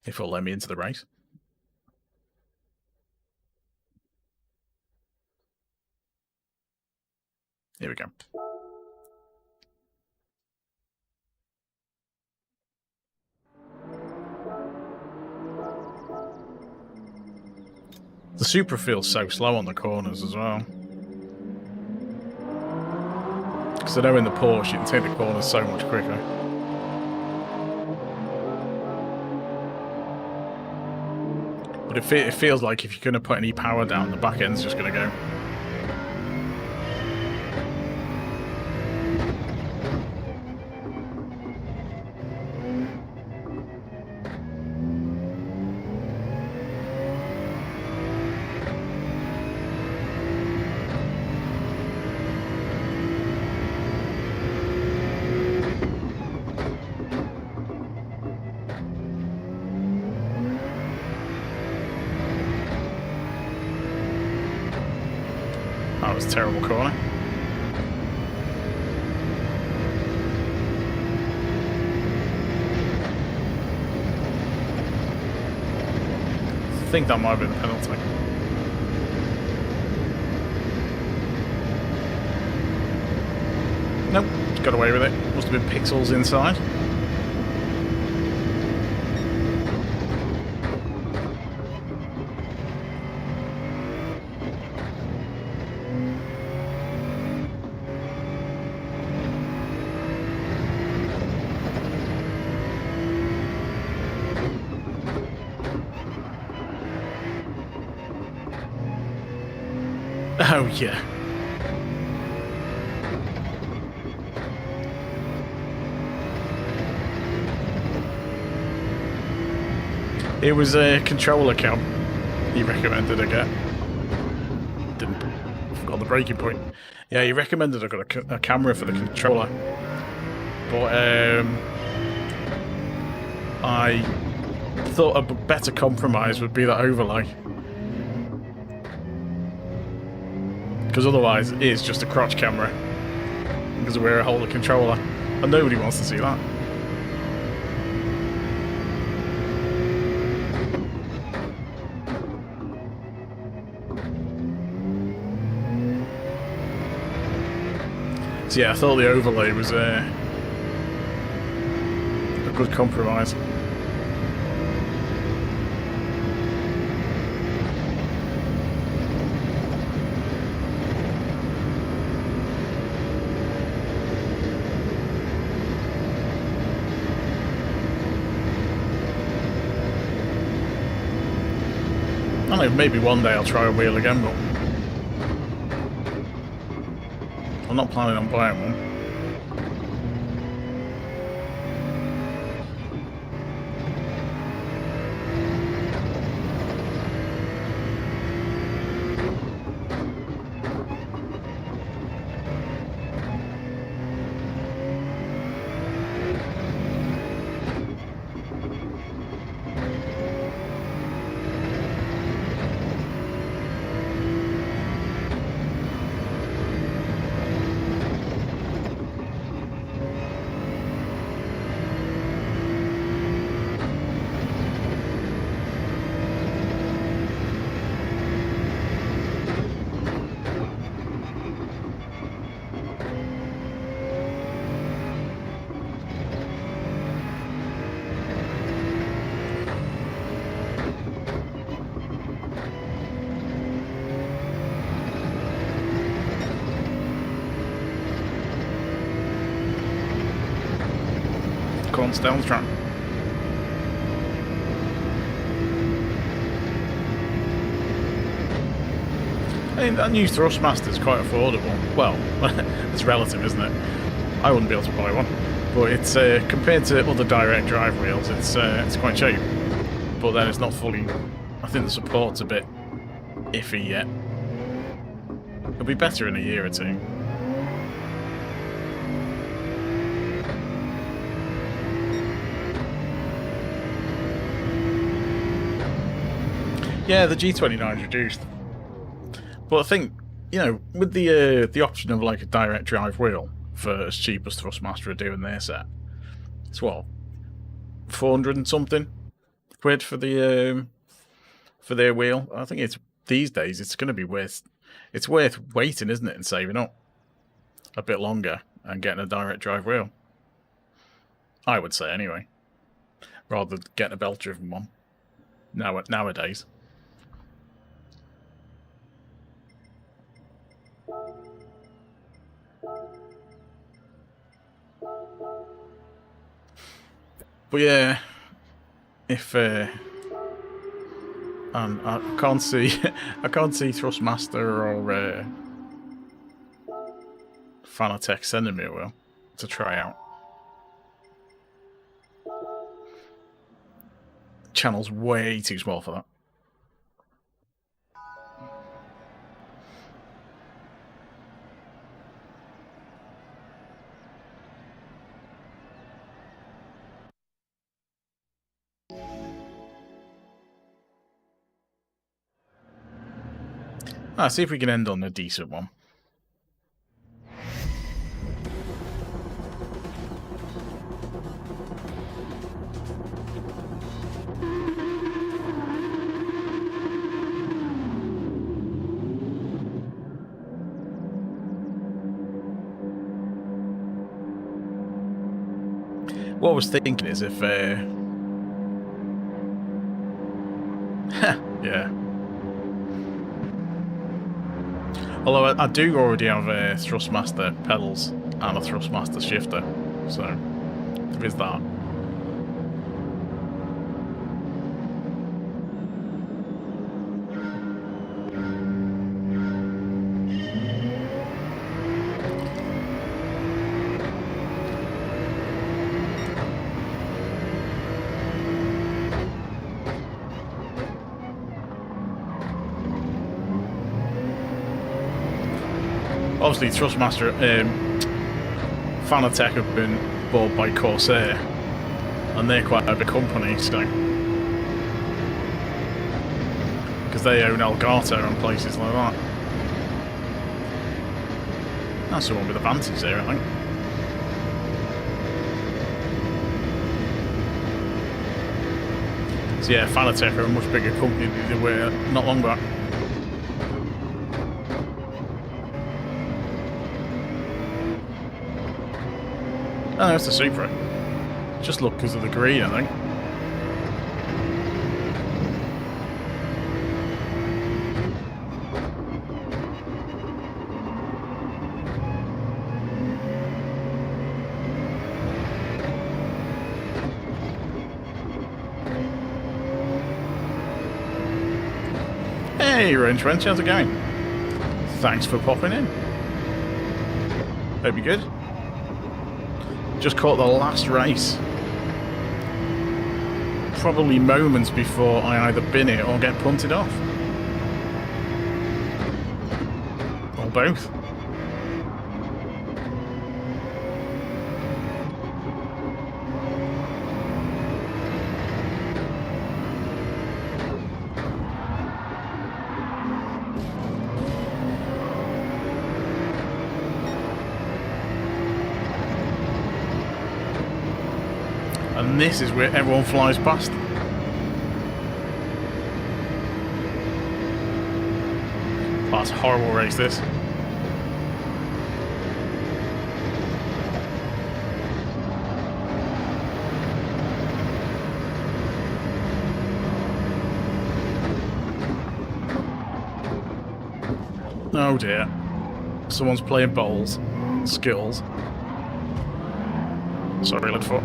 If it'll let me into the race. Here we go. The Supra feels so slow on the corners as well. Because I know in the Porsche you can take the corners so much quicker. But it feels like if you're going to put any power down, the back end's just going to go. That was a terrible corner. I think that might have been the penalty. Nope, just got away with it. Must have been pixels inside. Oh, yeah. It was a controller cam he recommended I get. Forgot the breaking point. Yeah, he recommended I got a camera for the controller. But I thought a better compromise would be that overlay. Because otherwise it is just a crotch camera. Because we're a holder controller. And nobody wants to see that. So yeah, I thought the overlay was a good compromise. I don't know, maybe one day I'll try a wheel again, but I'm not planning on buying one. Down the track. I mean, that new Thrustmaster is quite affordable. Well, it's relative, isn't it? I wouldn't be able to buy one, but it's compared to other direct drive wheels, it's quite cheap. But then it's not fully. I think the support's a bit iffy yet. It'll be better in a year or two. Yeah, the G29 is reduced. But I think, you know, with the option of like a direct drive wheel for as cheap as Thrustmaster are doing their set, it's what, 400 and something quid for their wheel. I think it's these days it's going to be worth waiting, isn't it, and saving up a bit longer and getting a direct drive wheel. I would say anyway, rather than getting a belt driven one nowadays. But yeah, if I can't see Thrustmaster or Fanatec sending me a wheel to try out. Channel's way too small for that. See if we can end on a decent one. What I was thinking is if yeah. Although I do already have a Thrustmaster pedals and a Thrustmaster shifter, so there is that. Obviously, Thrustmaster, Fanatec have been bought by Corsair, and they're quite a big company, so because they own Elgato and places like that. That's the one with the Vantage there, I think. So yeah, Fanatec are a much bigger company than they were not long back. Oh, it's the Supra. Just look because of the green, I think. Hey, Range Wrench, how's it going? Thanks for popping in. Hope you're good. Just caught the last race. Probably moments before I either bin it or get punted off. Or both. And this is where everyone flies past. That's a horrible race, this. Oh dear. Someone's playing bowls. Skills. Sorry, Lidfoot.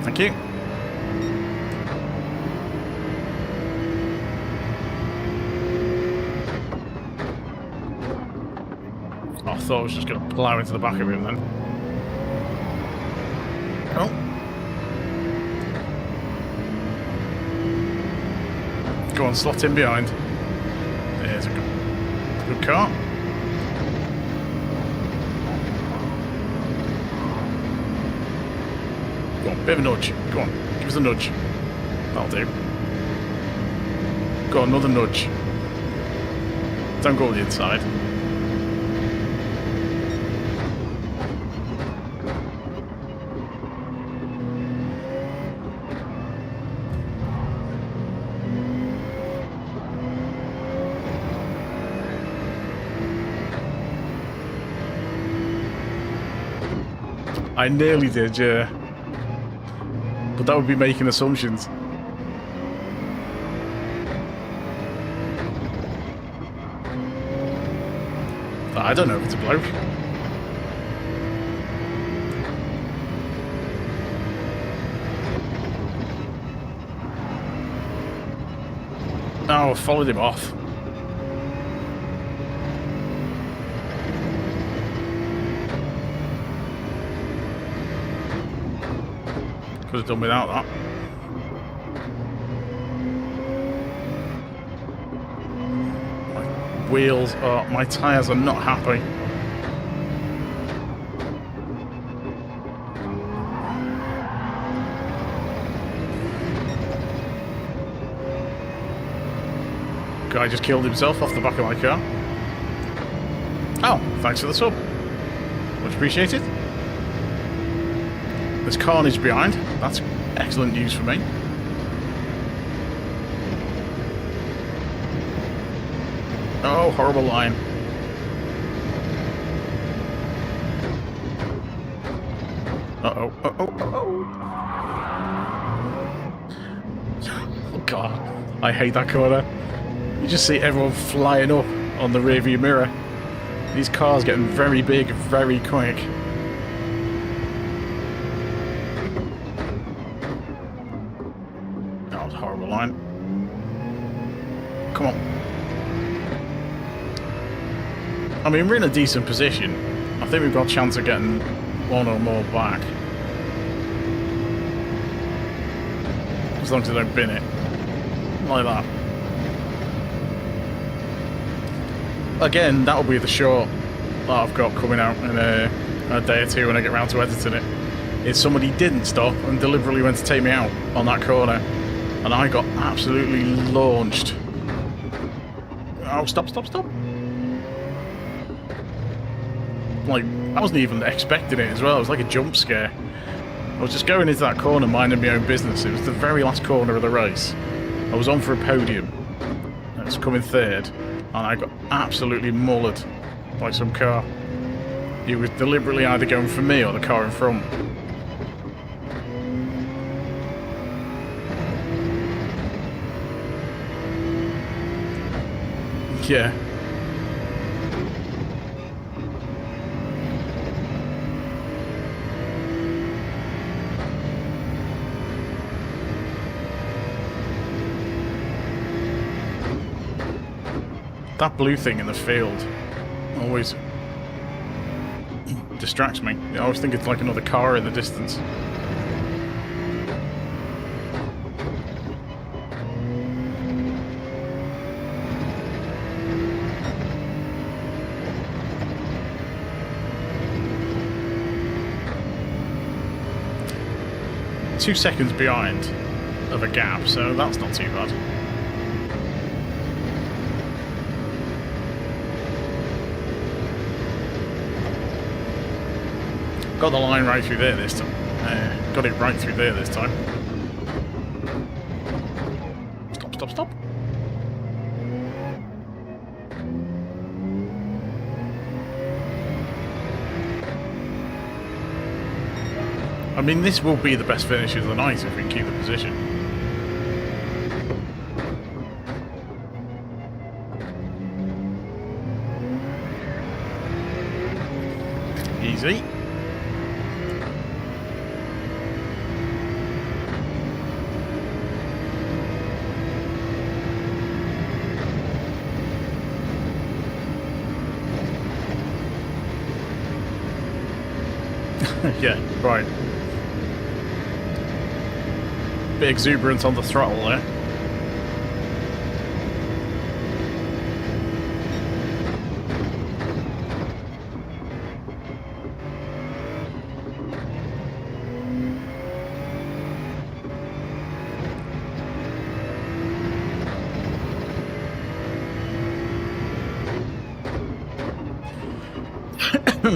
Thank you. Oh, I thought I was just going to plough into the back of him then. Oh. Go on, slot in behind. There's a good car. Go on, bit of a nudge. Go on, give us a nudge. That'll do. Go on, another nudge. Don't go to the inside. I nearly did, yeah. But that would be making assumptions. I don't know if it's a bloke. Oh, I followed him off. Could have done without that. My wheels are, my tyres are not happy. Guy just killed himself off the back of my car. Oh, thanks for the sub. Much appreciated. There's carnage behind. That's excellent news for me. Oh, horrible line. Uh-oh, uh-oh, uh-oh. Oh, God. I hate that corner. You just see everyone flying up on the rearview mirror. These cars getting very big, very quick. That was a horrible line. Come on. I mean, we're in a decent position. I think we've got a chance of getting one or more back. As long as they don't bin it. Like that. again, that'll be the short that I've got coming out in a day or two when I get around to editing it. Is somebody didn't stop and deliberately went to take me out on that corner, and I got absolutely launched. Oh, stop, stop, stop. Like, I wasn't even expecting it as well. It was like a jump scare. I was just going into that corner minding my own business. It was the very last corner of the race. I was on for a podium. I was coming third, and I got absolutely mullered by some car. He was deliberately either going for me or the car in front. Yeah. That blue thing in the field always distracts me. I always think it's like another car in the distance. 2 seconds behind of a gap, so that's not too bad. Got the line right through there this time. Got it right through there this time. Stop, stop, stop. I mean, this will be the best finish of the night if we can keep the position. Easy. Yeah, right. Bit exuberant on the throttle there.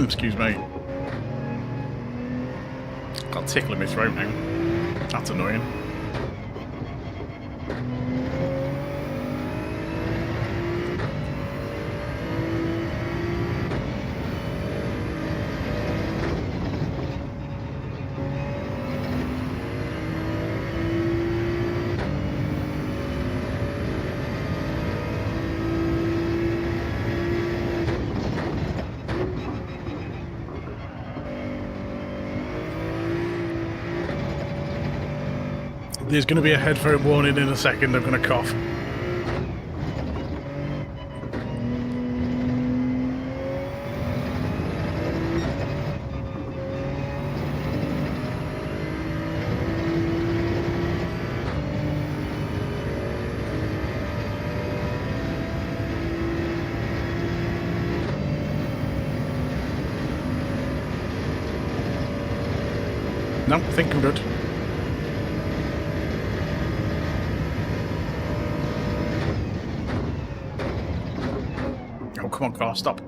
Excuse me. Got a tickle in my throat now. That's annoying. There's going to be a headphone warning in a second. I'm going to cough. No, I think I'm good. Come on, car, stop.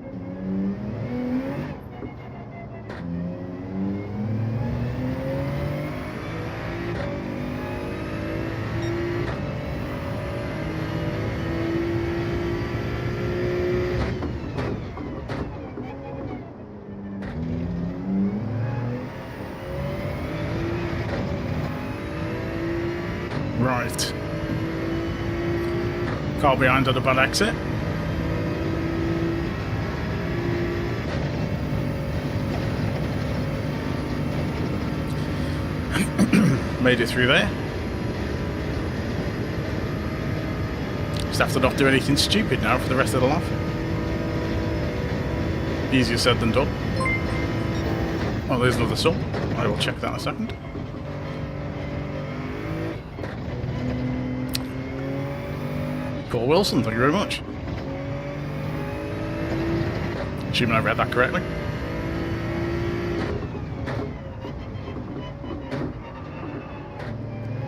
Right. Car behind at a bad exit. Made it through there. Just have to not do anything stupid now for the rest of the lap. Easier said than done. Oh, there's another sub. I will check that in a second. Paul Wilson, thank you very much. Assuming I read that correctly.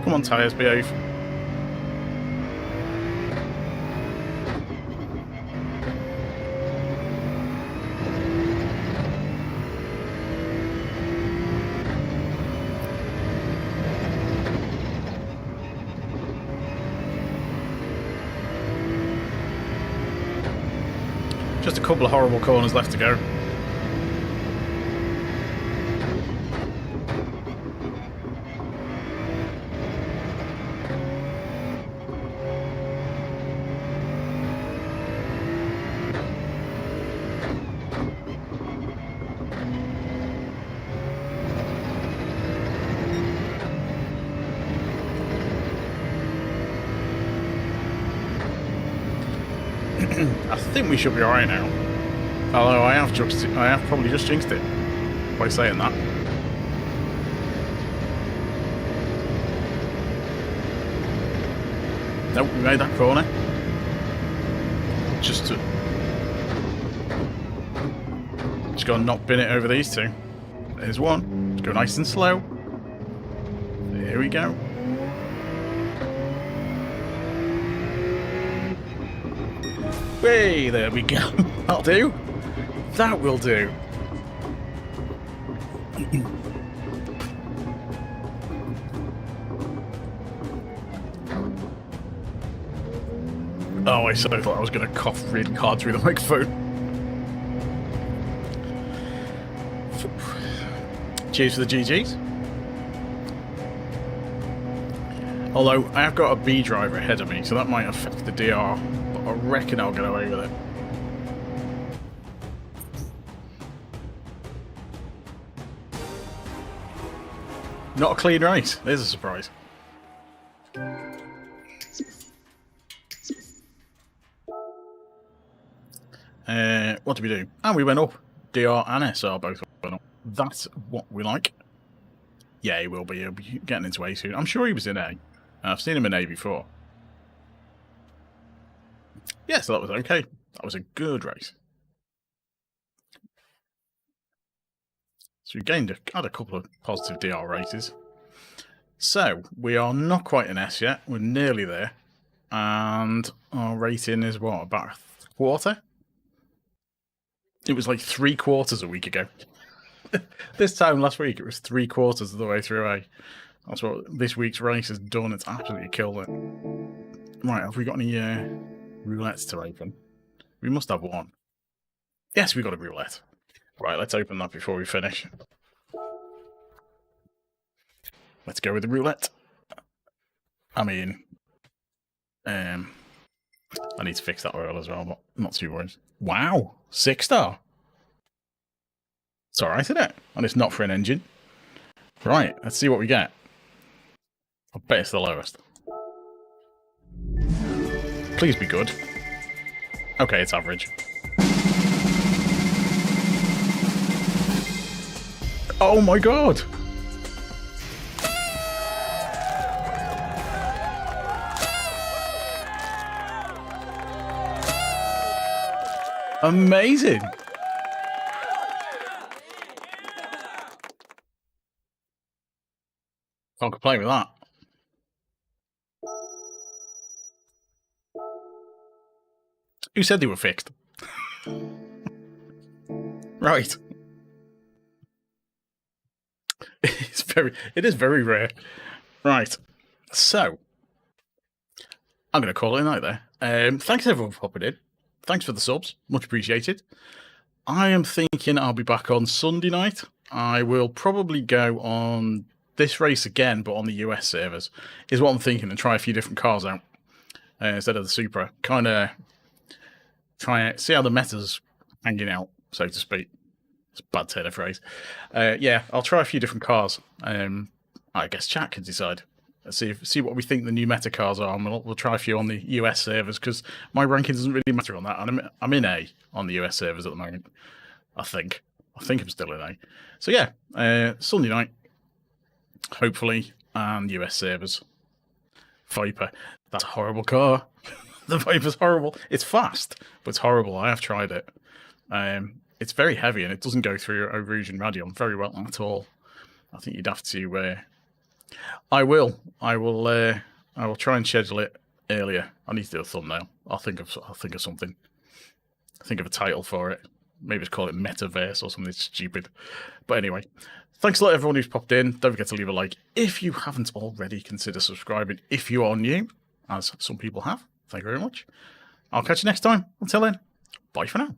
Come on, tyres, behave. Just a couple of horrible corners left to go. I think we should be alright now. Although I have probably just jinxed it by saying that. Nope, we made that corner. Just gotta not bin it over these two. There's one. Let's go nice and slow. There we go. Hey, there we go. That'll do. That will do. Oh, I suddenly thought I was going to cough really hard through the microphone. Cheers for the GGs. Although, I have got a B driver ahead of me, so that might affect the DR. I reckon I'll get away with it. Not a clean race. There's a surprise. What did we do? And we went up. DR and SR both went up. That's what we like. Yeah, he will be. He'll be getting into A soon. I'm sure he was in A. I've seen him in A before. Yeah, so that was okay. That was a good race. So we had a couple of positive DR races. So we are not quite an S yet. We're nearly there. And our rating is what, about a quarter? It was like 3/4 a week ago. This time last week, it was 3/4 of the way through A. That's what this week's race has done. It's absolutely killed it. Right, have we got any roulettes to open? We must have one. Yes, we got a roulette. Right, let's open that before we finish. Let's go with the roulette. I mean, I need to fix that oil as well, but not too worried. Wow, 6-star. It's alright, isn't it? And it's not for an engine. Right, let's see what we get. I bet it's the lowest. Please be good. Okay, it's average. Oh my god! Amazing! Can't complain with that. Who said they were fixed? Right. It is very rare. Right. So, I'm going to call it a night there. Thanks everyone for popping in. Thanks for the subs. Much appreciated. I am thinking I'll be back on Sunday night. I will probably go on this race again, but on the US servers, is what I'm thinking, and try a few different cars out instead of the Supra. Kind of try it, see how the meta's hanging out, so to speak. It's a bad turn of phrase. Yeah, I'll try a few different cars. I guess chat can decide. Let's see what we think the new meta cars are, and we'll try a few on the US servers, because my ranking doesn't really matter on that. And I'm in A on the US servers at the moment. I think I'm still in A. So yeah, Sunday night, hopefully, and US servers. Viper, that's a horrible car. The Viper's horrible. It's fast, but it's horrible. I have tried it. it's very heavy and it doesn't go through over-Asian radion very well at all. I think you'd have to. I will try and schedule it earlier. I need to do a thumbnail. I'll think of something. Think of a title for it. Maybe just call it Metaverse or something stupid. But anyway, thanks a lot everyone who's popped in. Don't forget to leave a like. If you haven't already, consider subscribing. If you are new, as some people have, thank you very much. I'll catch you next time. Until then, bye for now.